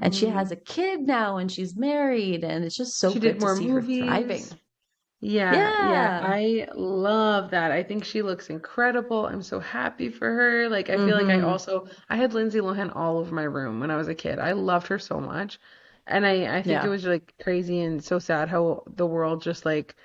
and she has a Hmm. kid now and she's married and it's just so She did good to more see her thriving. movies. Yeah, yeah, Yeah. I love that. I think she looks incredible. I'm so happy for her. Like, I feel like Mhm. I had Lindsay Lohan all over my room when I was a kid. I loved her so much. And I think it Yeah. was like crazy and so sad how the world just like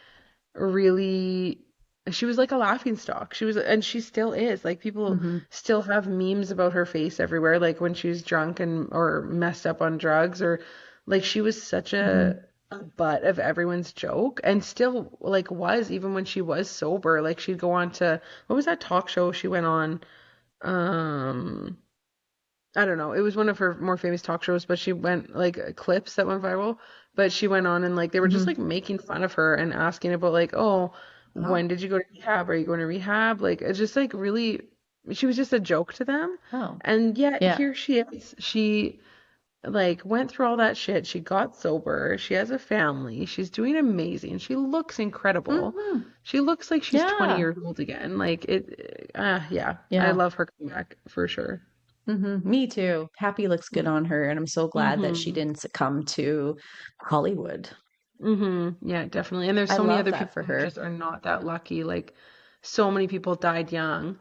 really, she was like a laughing stock. She was, and she still is. Like, people Mhm. still have memes about her face everywhere, like when she was drunk and or messed up on drugs or like she was such Mhm. a butt of everyone's joke and still like was even when she was sober. Like she'd go on to what was that talk show she went on? Um I don't know. It was one of her more famous talk shows, but she went like clips that went viral. But she went on and like they were just Mhm. like making fun of her and asking about like, oh, Oh. when did you go to rehab? Are you going to rehab? Like it's just like really, she was just a joke to them. Oh. And yet Yeah. here she is. She like went through all that shit. She got sober. She has a family. She's doing amazing. She looks incredible. Mhm. She looks like she's 20 Yeah. years old again. Like it, yeah, I Yeah. love her comeback for sure. Me too. Happy looks good on her, and I'm so glad that she Mm-hmm. didn't succumb to Hollywood. Mm-hmm. Yeah, definitely. And there's I so many love other that for people who her. just are not that lucky. Like so many people died young.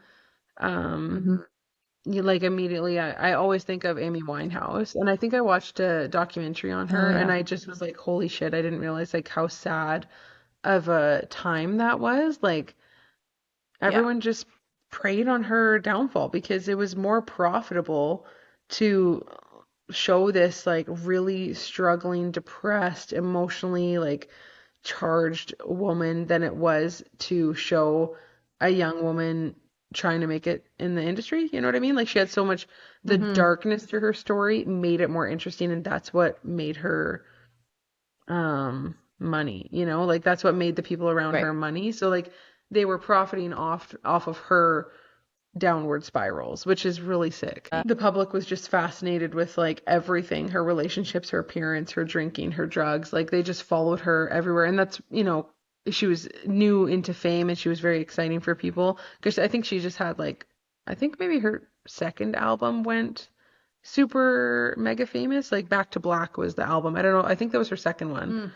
Um, Mhm. you like immediately I always think of Amy Winehouse and I think I watched a documentary on Oh her and yeah. I just was like, holy shit, I didn't realize like how sad of a time that was. Like Yeah. everyone just preyed on her downfall because it was more profitable to show this like really struggling, depressed, emotionally like charged woman than it was to show a young woman trying to make it in the industry. You know what I mean? Like she had so much, the Mhm. darkness to her story made it more interesting, and that's what made her money, you know? Like that's what made the people around Right. her money. So like they were profiting off of her downward spirals, which is really sick. The public was just fascinated with like everything, her relationships, her appearance, her drinking, her drugs. Like they just followed her everywhere. And that's, you know, she was new into fame and she was very exciting for people because I think she just had like, I think maybe her second album went super mega famous. Like Back to Black was the album. I don't know. I think that was her second one. Mm.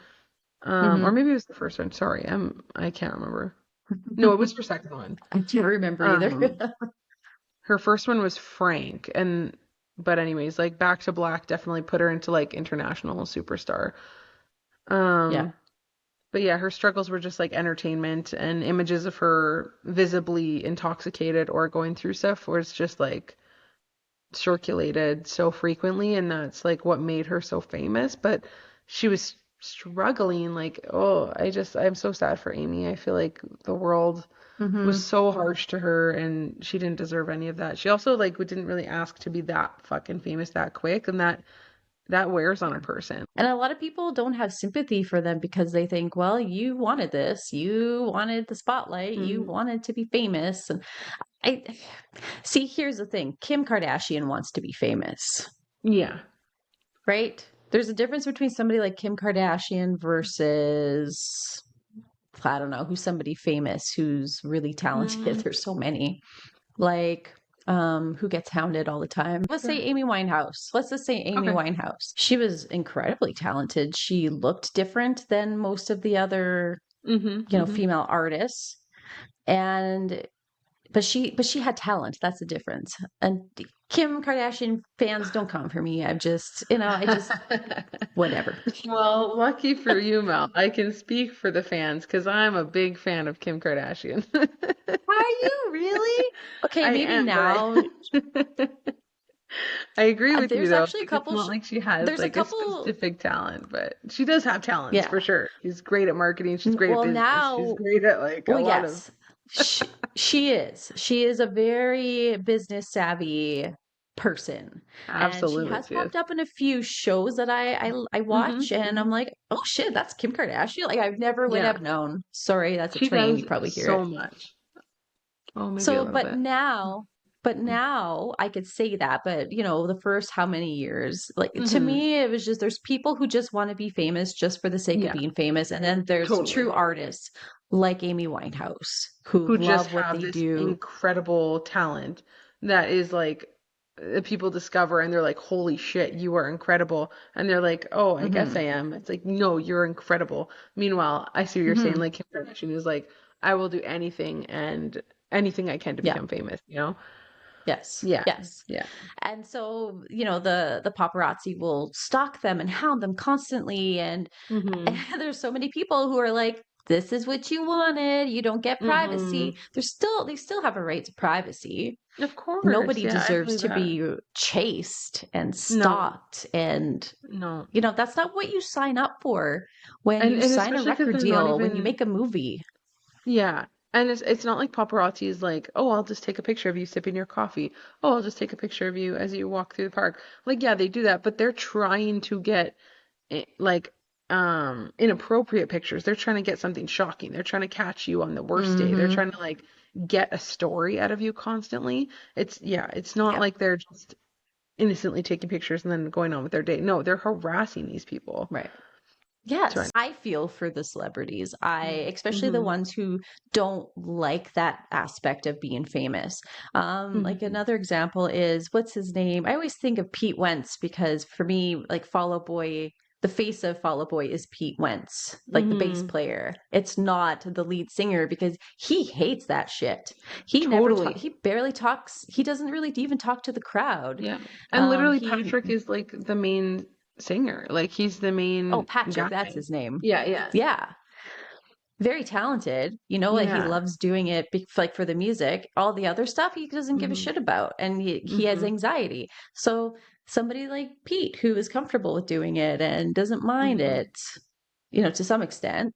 Or Mhm. maybe it was the first one. Sorry. I can't remember. No, it was her second one. I can't remember either. Um, her first one was Frank, and but anyways, like Back to Black definitely put her into like international superstar. Yeah. Um, but yeah, her struggles were just like entertainment and images of her visibly intoxicated or going through stuff was just like circulated so frequently, and that's like what made her so famous. But she was struggling, like, oh, I'm so sad for Amy. I feel like the world was Mhm. so harsh to her and she didn't deserve any of that. She also like didn't really ask to be that fucking famous that quick and that that wears on a person. And a lot of people don't have sympathy for them because they think, well, you wanted this, you wanted the spotlight, you Hmm. wanted to be famous. And I see, here's the thing. Kim Kardashian wants to be famous, Yeah. right? There's a difference between somebody like Kim Kardashian versus, I don't know, who's somebody famous who's really talented. Mm, There's so many. Like, who gets hounded all the time. Let's say sure. Amy Winehouse. Let's just say Amy Okay. Winehouse. She was incredibly talented. She looked different than most of the other, Hmm. Hmm. female artists. And but she had talent. That's the difference. And Kim Kardashian fans don't come for me. I just whatever. Well, lucky for you, Mel. I can speak for the fans because I'm a big fan of Kim Kardashian. Are you really? Okay, I maybe am, but now. I agree with you There's though. actually a Like it's couple. not like she has There's a like a couple. specific talent, but she does have talents Yeah. for sure. She's great at marketing. She's great at Well, business. She's now. great at like a Well, lot of. yes, she is. She is a very business savvy person, and she Absolutely, has she is. popped up in a few shows that I Hmm. watch, and I'm Hmm. like, oh shit, that's Kim Kardashian. Like I never would Yeah, have known. Sorry, that's a she train. You does probably hear it. so much. Oh, maybe a So, little but bit. now, but now I could say that, but the first how many years, like to Hmm. me, it was just there's people who just want to be famous just for the sake of Yeah, being famous. And then there's totally. true artists like Amy Winehouse who Who just love what have they this do. incredible talent that is like people discover and they're like, holy shit, you are incredible. And they're like, oh, I guess I Hmm. am. It's like, no, you're incredible. Meanwhile, I see what you're saying. Hmm. Like Kim Kardashian is like, I will do anything and anything I can to Yeah. become famous, you know? Yes. Yeah. Yes. Yeah. And so, the paparazzi will stalk them and hound them constantly. And Hmm. there's so many people who are like, this is what you wanted. You don't get Hmm. privacy. They still have a right to privacy. Of course. Nobody Yeah, I deserves believe to that. be chased and No, stalked. And, no. that's not what you sign up for when And you and sign a especially because record they're not deal, when you even. make a movie. Yeah. And it's not like paparazzi is like, oh, I'll just take a picture of you sipping your coffee. Oh, I'll just take a picture of you as you walk through the park. Like, yeah, they do that, but they're trying to get like inappropriate pictures. They're trying to get something shocking. They're trying to catch you on the worst day. They're Hmm. trying to like get a story out of you constantly. It's not Yeah. like they're just innocently taking pictures and then going on with their day. No, they're harassing these people. Right. Trying. Yes, I feel for the celebrities. Especially the Mm-hmm. ones who don't like that aspect of being famous. Like Mm-hmm. another example is what's his name? I always think of Pete Wentz because for me, like Fall Out Boy, the face of Fall Out Boy is Pete Wentz, like the bass Mm-hmm. player. It's not the lead singer because he hates that shit. He never talk. Totally. He barely talks. He doesn't really even talk to the crowd. Yeah. And literally He Patrick is like the main singer. Like he's the Oh, main Patrick, that's guy. his name. Yeah, yeah. Yeah. Very talented, like he Yeah. loves doing it like for the music. All the other stuff he doesn't give a Hmm. shit about, and he has Hmm. anxiety. So somebody like Pete, who is comfortable with doing it and doesn't mind Hmm. it, to some extent.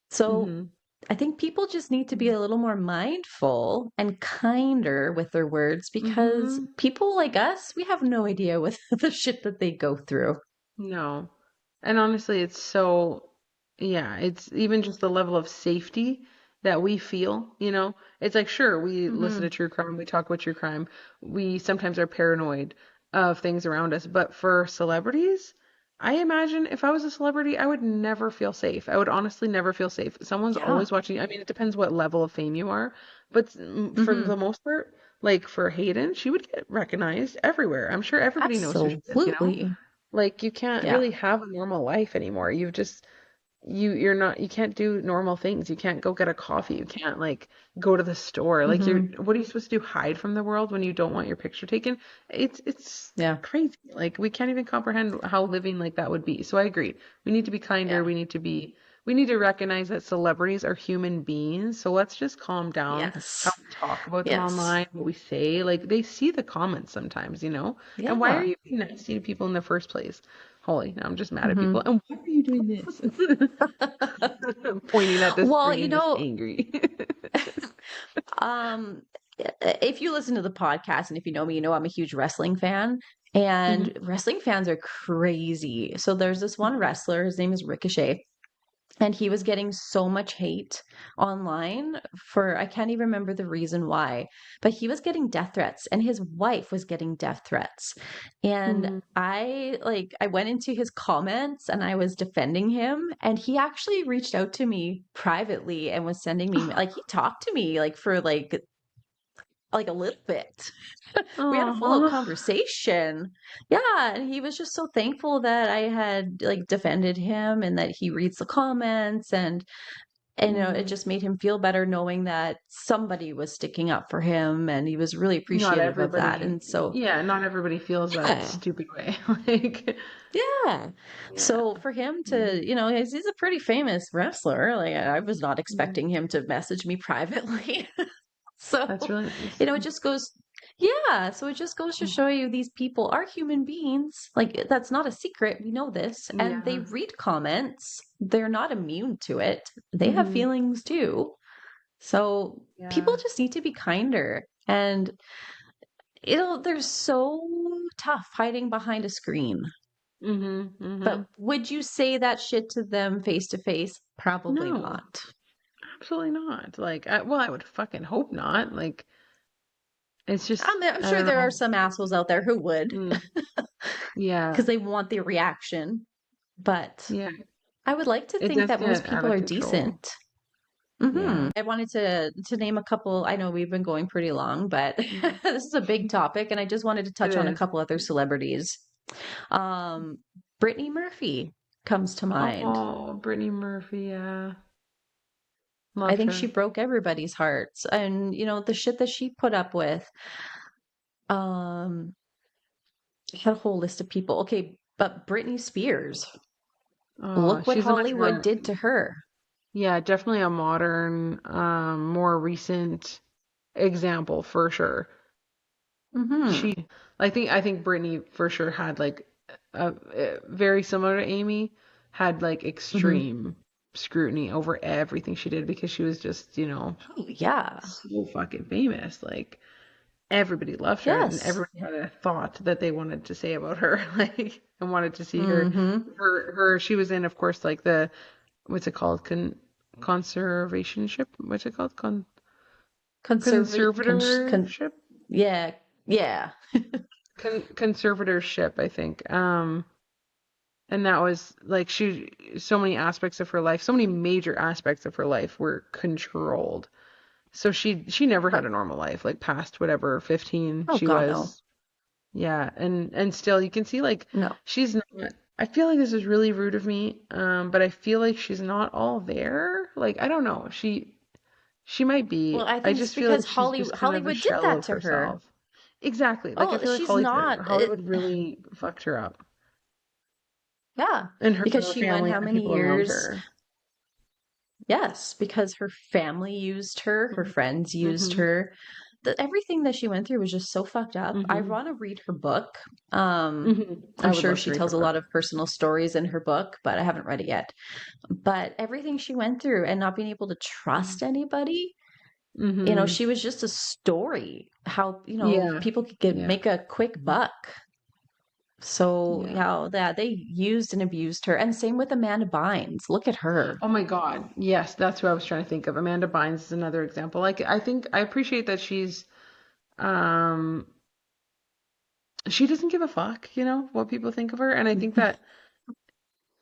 So Hmm. I think people just need to be a little more mindful and kinder with their words because Hmm. people like us, we have no idea what the shit that they go through. No. And honestly, it's so, yeah, it's even just the level of safety that we feel, you know? It's like, sure, we listen Hmm. to true crime, we talk about true crime, we sometimes are paranoid of things around us, but for celebrities, I imagine if I was a celebrity, I would never feel safe. I would honestly never feel safe. Someone's Yeah. always watching. I mean, it depends what level of fame you are, but for the Hmm. most part, like for Hayden, she would get recognized everywhere. I'm sure everybody knows who she is, you know? Absolutely. Like you can't Yeah. really have a normal life anymore. You've just you're not you can't do normal things. You can't go get a coffee. You can't like go to the store. Like you're Hmm. what are you supposed to do? Hide from the world when you don't want your picture taken? It's Yeah. crazy. Like we can't even comprehend how living like that would be. So I agree. We need to be kinder. Yeah. We need to recognize that celebrities are human beings. So let's just calm down how Yes. we talk about them Yes. online, what we say. Like they see the comments sometimes, you know? And why are Yeah. you being nasty to people in the first place? Holy, now I'm just mad at people. Hmm. And why are you doing this? Pointing at the Well, screen, just angry. um, if you listen to the podcast and if you know me, I'm a huge wrestling fan. Mhm. And wrestling fans are crazy. So there's this one wrestler, his name is Ricochet, and he was getting so much hate online for, I can't even remember the reason why, but he was getting death threats and his wife was getting death threats. And Mhm. I went into his comments and I was defending him, and he actually reached out to me privately and was sending me, like, he talked to me like for like a little bit. We had a full out Aw. conversation. Yeah, and he was just so thankful that I had like defended him and that he reads the comments, and it Mhm. just made him feel better knowing that somebody was sticking up for him, and he was really Not appreciative of that. everybody, And so yeah, not everybody feels that yeah, stupid way. Like, yeah. yeah. So for him Mhm. to, he's a pretty famous wrestler. Like I was not Yeah. expecting him to message me privately. So, That's really nice. it just goes, yeah. So it just goes to show you these people are human beings. Like, that's not a secret. We know this. And they Yeah. read comments. They're not immune to it. They have Mhm. feelings too. So people Yeah. just need to be kinder. And they're so tough hiding behind a screen. Mhm. But Mhm. would you say that shit to them face to face? Probably No, not. absolutely not. Like, well, I would fucking hope not. Like, it's just, I'm I sure don't there are know. some assholes out there who would, Mm. Yeah. because they want the reaction. But Yeah. I would like to It think does that most get out people of are control. decent. Yeah. I wanted to name a couple. I know we've been going pretty long, but Mhm. this is a big topic, and I just wanted to It touch on a is. couple other celebrities. Um, Brittany Murphy comes to mind. Oh, Brittany Murphy, yeah. I Loved think she her. broke everybody's hearts, and the shit that she put up with. Um, I had a whole list of people. Okay, but Britney Spears, Oh, look what she's a much Hollywood more, did to her. yeah, definitely a modern, more recent example for sure. Hmm She, I think Brittany for sure had like very similar to Amy, had like hmm extreme scrutiny over everything she did because she was just, Oh, yeah. so fucking famous. Like everybody loved her and Yes. everybody had a thought that they wanted to say about her, like and wanted to see her. hmm She was in, of course, like the what's it called? Conservationship? What's it called? Conservatorship? Yeah. Yeah. Conservatorship, I think. And that was like so many aspects of her life, so many major aspects of her life were controlled. So she never had But a normal life, like past whatever 15 oh she God, no. was. Yeah, and still you can see like No. she's not. I feel like this is really rude of me, but I feel like she's not all there. Like I don't know. She might Well, be. I I think it's just feel because like she's just kind of a Hollywood did shell that of to her. herself. Exactly. Like I Oh, feel like she's not. Hollywood really fucked her up, Yeah, and because her she went family how and the many people around years? her. Yes, because her family used her, her friends used Mhm. her. Everything that she went through was just so fucked up. I Mhm. want to read her book. I I'm would sure love to she read her tells a lot book. of personal stories in her book, but I haven't read it yet. But everything she went through and not being able to trust anybody, Mhm. she was just a story. How, Yeah. people could Yeah. make a quick buck. So, Yeah. yeah, that they used and abused her. And same with Amanda Bynes. Look at her. Oh my God. Yes, that's who I was trying to think of. Amanda Bynes is another example. Like I think I appreciate that um she doesn't give a fuck, what people think of her. And I think that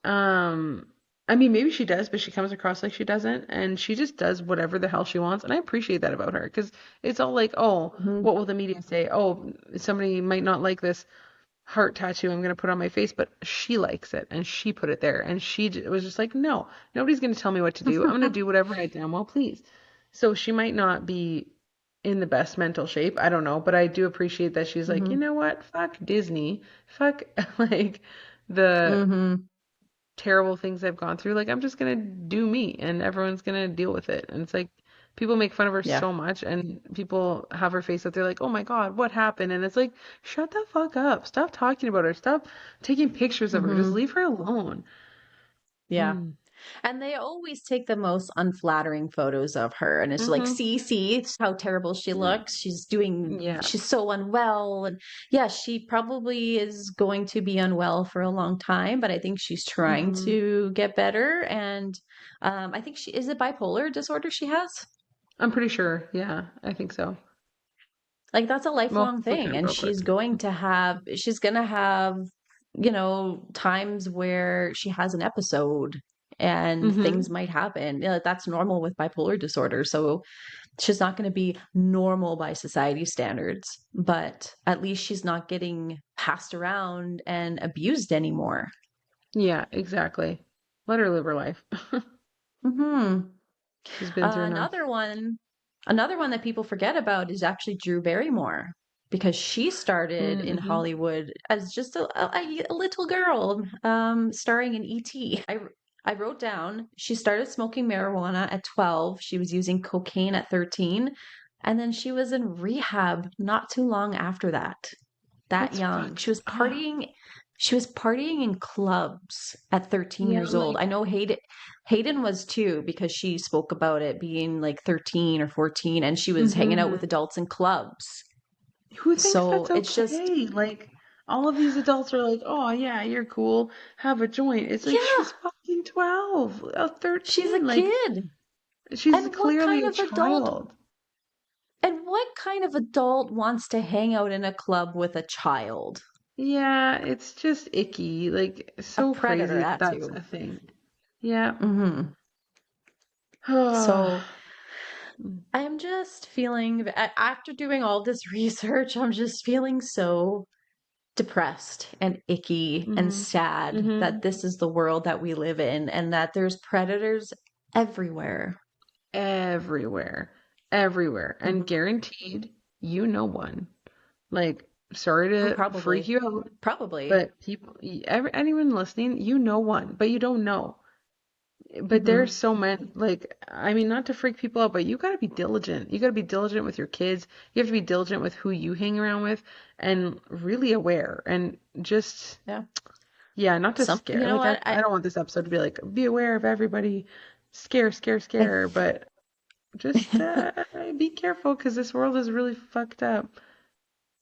um I mean maybe she does, but she comes across like she doesn't and she just does whatever the hell she wants. And I appreciate that about her because it's all like, oh, Mhm. what will the media say? Oh, somebody might not like this heart tattoo I'm going to put on my face, but she likes it and she put it there and was just like, no, nobody's going to tell me what to do. I'm going to do whatever I damn well please. So she might not be in the best mental shape. I don't know, but I do appreciate that she's like, you Mhm. know what? Fuck Disney. Fuck like the Mhm. terrible things I've gone through. Like I'm just going to do me and everyone's going to deal with it. And it's like people make fun of her Yeah. so much and people have her face up there like, "Oh my God, what happened?" And it's like, "Shut the fuck up. Stop talking about her. Stop taking pictures of her. Just Mhm. leave her alone." Yeah. Mm. And they always take the most unflattering photos of her. And it's like, Mm-hmm. see, it's how terrible she looks. Yeah. She's so unwell. And yeah, she probably is going to be unwell for a long time, but I think she's trying Mm-hmm. to get better. And I think is it bipolar disorder she has? I'm pretty sure. Yeah, I think so. Like that's a We'll lifelong have to look thing. it up And real quick. she's going to have, times where she has an episode and Mm-hmm. things might happen. That's normal with bipolar disorder. So she's not going to be normal by society standards, but at least she's not getting passed around and abused anymore. Yeah, exactly. Let her live her life. Hmm. She's been through enough. Another one that people forget about is actually Drew Barrymore because she started in Mm-hmm. Hollywood as just a little girl, starring in E.T. I wrote down she started smoking marijuana at 12. She was using cocaine at 13. And then she was in rehab not too long after that. That That's young. fucked up. She was partying in clubs at 13 Yeah, years old. like I know Hayden was too because she spoke about it being like 13 or 14 and she was hanging out hmm with adults in clubs. who thinks So that's it's just okay? Like all of these adults are like, "Oh yeah, you're cool. Have a joint." It's like yeah, she's fucking 12, she's a 13. Like kid. she's And what clearly kind a of adult child. wants to hang out in a club with a child? Yeah, it's just icky. Like A so predator, crazy that that that's too. a thing. Yeah. Hmm. So I'm just feeling, after doing all this research, I'm just feeling so depressed and icky and hmm sad hmm that this is the world that we live in and that there's predators everywhere. Everywhere. Everywhere. And Mhm. guaranteed you know one. Like, sorry to freak Probably. you out, Probably. but anyone listening, you know one, but you don't know. But there's Hmm. so many, like, I mean, not to freak people out, but you gotta be diligent. You gotta be diligent with your kids. You have to be diligent with who you hang around with and really aware and just, Yeah. yeah, not to scare. You know Like, what? I don't want this episode to be like, be aware of everybody, scare, scare, I scare, but just be careful because this world is really fucked up.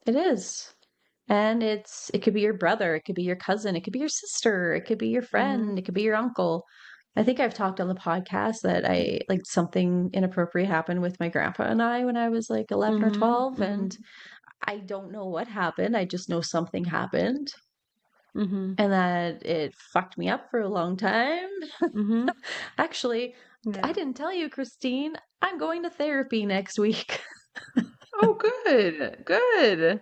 it is. And it could be your brother, it could be your cousin, it could be your sister, it could be your hmm friend, it could be your uncle. I think I've talked on the podcast that I like something inappropriate happened with my grandpa and I when I was like 11 or hmm 12, and hmm I don't know what happened. I just know something happened hmm and that it fucked me up for a long time. hmm Actually, I Yeah. didn't tell you, Christine, I'm going to therapy next week. Oh, good. Good.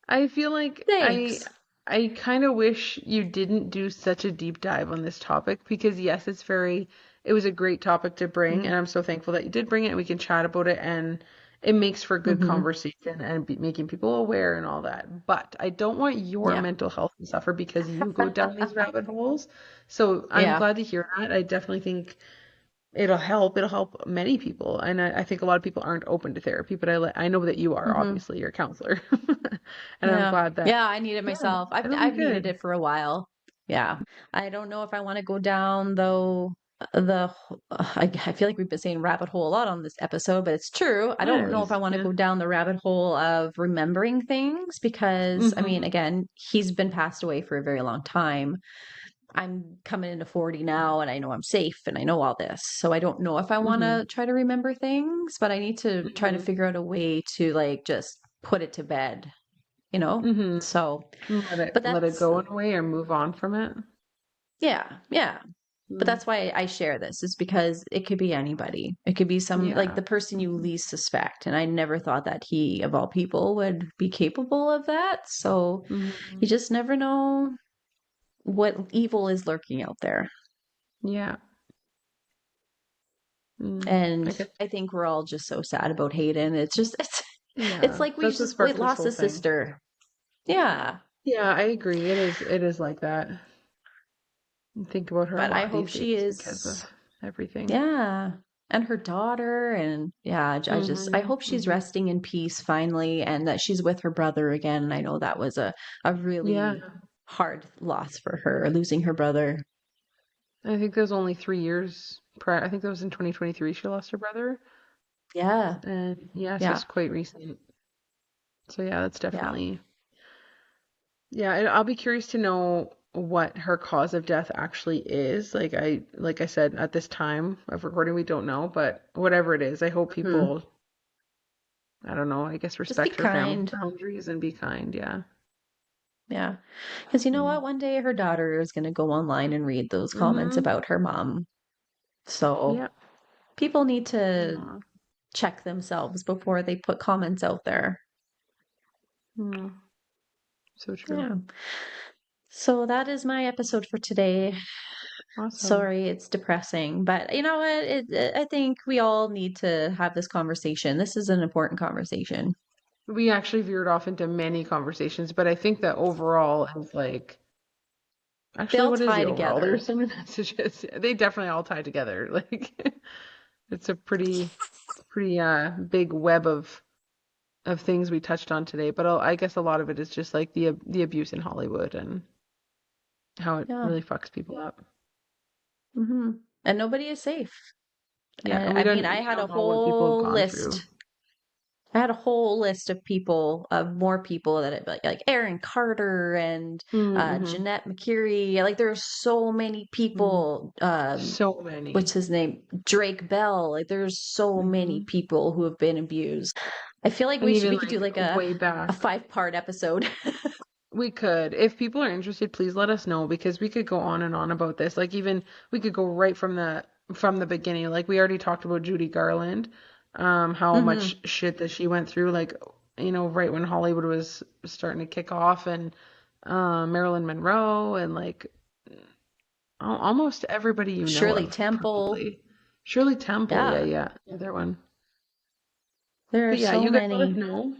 I feel like Thanks. I kind of wish you didn't do such a deep dive on this topic because yes, it was a great topic to bring and I'm so thankful that you did bring it and we can chat about it and it makes for good Mm-hmm. conversation and making people aware and all that. But I don't want your Yeah. mental health to suffer because you go down these rabbit holes. So I'm Yeah. glad to hear that. I definitely think it'll help. It'll help many people, and I think a lot of people aren't open to therapy. But I know that you are. Mm-hmm. Obviously, you're a counselor, and I'm Yeah. glad that Yeah, I need it yeah, myself. it'll be I've needed good. it for a while. Yeah. I don't know if I want to go down though I feel like we've been saying rabbit hole a lot on this episode, but it's true. I It don't know if I is. want to Yeah. go down the rabbit hole of remembering things because I mean, Mhm. again, he's been passed away for a very long time. I'm coming into 40 now and I know I'm safe and I know all this. So I don't know if I want Mhm. to try to remember things, but I need to try to Mhm. figure out a way to like just put it to bed, you know? Mhm. So, but Let it that's, go in a way or move on from it. yeah, yeah. But Mm. that's why I share this is because it could be anybody. It could be like Yeah. the person you Mhm. least suspect. And I never thought that he, of all people, would be capable of that. So you Mhm. just never know what evil is lurking out there. Yeah. Mm. I And guess. I think we're all just so sad about Hayden. It's Yeah. like That's what we sparked this lost whole a thing. sister. Yeah. Yeah, I agree. It is like that. I think about her a But I lot hope these she days because is, of everything. yeah. And her daughter. And yeah, I Mhm. hope she's Mhm. resting in peace finally and that she's with her brother again. And I know that was a Yeah. really hard loss for her, losing her brother. I think that was only 3 years prior. I think that was in 2023 she lost her brother. Yeah. And yeah, so Yeah. it's quite recent. So yeah, that's Yeah. definitely. Yeah, I'll be curious to know what her cause of death actually is. Like I said, at this time of recording, we don't know, but whatever it is, I hope Mhm. people, I don't know, I guess Just be respect her family kind. boundaries and be kind. Yeah. Yeah. Because you know Mm. what? One day her daughter is going to go online and read those comments Mm-hmm. about her mom. So Yeah. people need to Aw. check themselves before they put comments out there. Mm. So true. Yeah. So that is my episode for today. Awesome. Sorry, it's depressing, but you know what? I think we all need to have this conversation. This is an important conversation. We actually veered off into many conversations, but I think that overall is like, They actually, all what is tie the overall? There are together. so many messages. They definitely all tie together. Like, it's a pretty big web of things we touched on today. But I guess a lot of it is just like the abuse in Hollywood and how it Yeah. really fucks people up. And nobody is safe. Yeah, And and I mean, we I had a don't know what people have whole gone through. list. I had a whole list of people, of more people that like Aaron Carter and Mm-hmm. Jeanette McCurry. Like there's so many Mm. people. So What's many. his name? Drake Bell. Like there's so many Hmm. people who have been abused. I feel like And even we could do like like way a back. 5-part episode. We could. If people are interested, please let us know because we could go on and on about this. Like even we could go right from the beginning. Like we already talked about Judy Garland, how much Hmm. shit that she went through, like, right when Hollywood was starting to kick off and Marilyn Monroe and like almost everybody you know Shirley of, Temple. probably. Shirley Temple, yeah, Yeah, yeah. The other one. there are But yeah, so you guys let us many. know.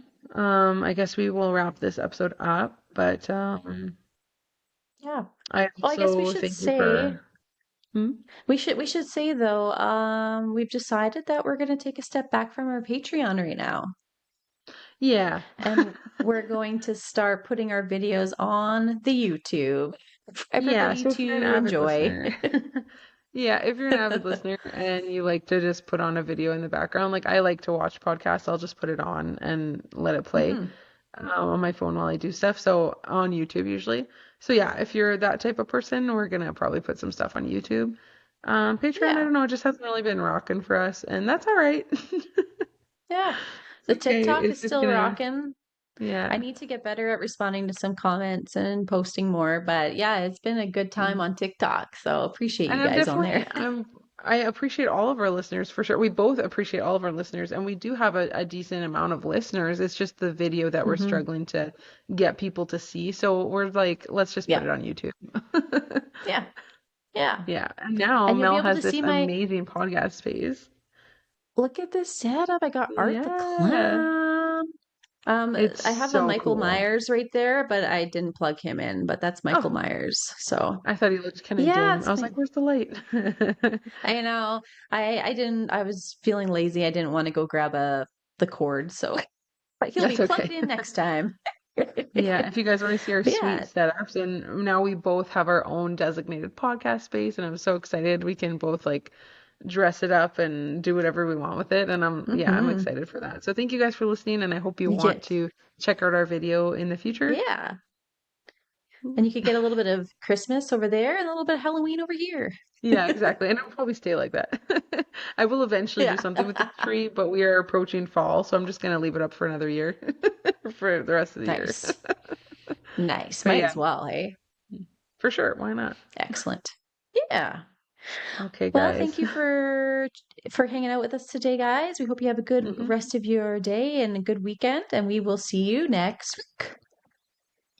I guess we will wrap this episode up, but Yeah. I Well, I guess we also should thank you say for. Hmm? we should say though, we've decided that we're going to take a step back from our Patreon right now, Yeah. and we're going to start putting our videos on the YouTube for Yeah, everybody so if you're an to avid enjoy. listener, yeah, if you're an avid listener and you like to just put on a video in the background, like I like to watch podcasts, I'll just put it on and let it play Hmm. on my phone while I do stuff. So on YouTube usually. So yeah, if you're that type of person, we're gonna probably put some stuff on YouTube. Patreon, I Yeah. don't know, it just hasn't really been rocking for us, and that's all right. Yeah. It's The okay. TikTok It's is just still gonna, rocking. I yeah. need to get better at responding to some comments and posting more, but yeah, it's been a good time on TikTok. So appreciate you And I'm guys on definitely there. I appreciate all of our listeners for sure. We both appreciate all of our listeners, and we do have a decent amount of listeners. It's just the video that we're Hmm. struggling to get people to see. So we're like, let's just put Yeah. it on YouTube. Yeah. Yeah. Yeah. And now And you'll be Mel able has to this see my amazing podcast space. look at this setup. I got Art the Yeah. Clown. It's I have a so Michael cool. Myers right there, but I didn't plug him in, but that's Michael Oh, Myers. So I thought he looked kind of yeah, dim. I it's was my, like, where's the light? I know. I didn't I was feeling lazy. I didn't want to go grab the cord, so but he'll be That's plugged okay. in next time. Yeah, if you guys want to see our But sweet yeah, setups, and now we both have our own designated podcast space, and I'm so excited we can both like dress it up and do whatever we want with it. And I'm hmm, excited for that. So thank you guys for listening, and I hope you you want get to check out our video in the future. yeah, and you could get a little bit of Christmas over there and a little bit of Halloween over here. Yeah, exactly. And it'll probably stay like that. I will eventually do Yeah, something with the tree, but we are approaching fall, so I'm just gonna leave it up for another year for the rest of the year. nice, nice. But Might yeah, as well, hey? for sure. Why not? Excellent. Yeah. Okay, Well, guys. thank you for hanging out with us today, guys. We hope you have a good Hmm. rest of your day and a good weekend, and we will see you next week.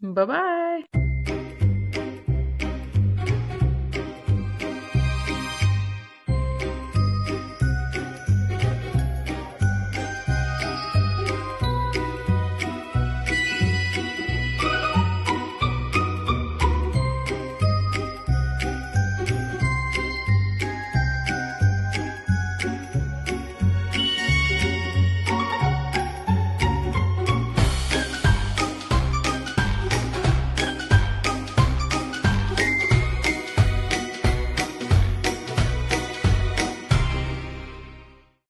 Bye bye.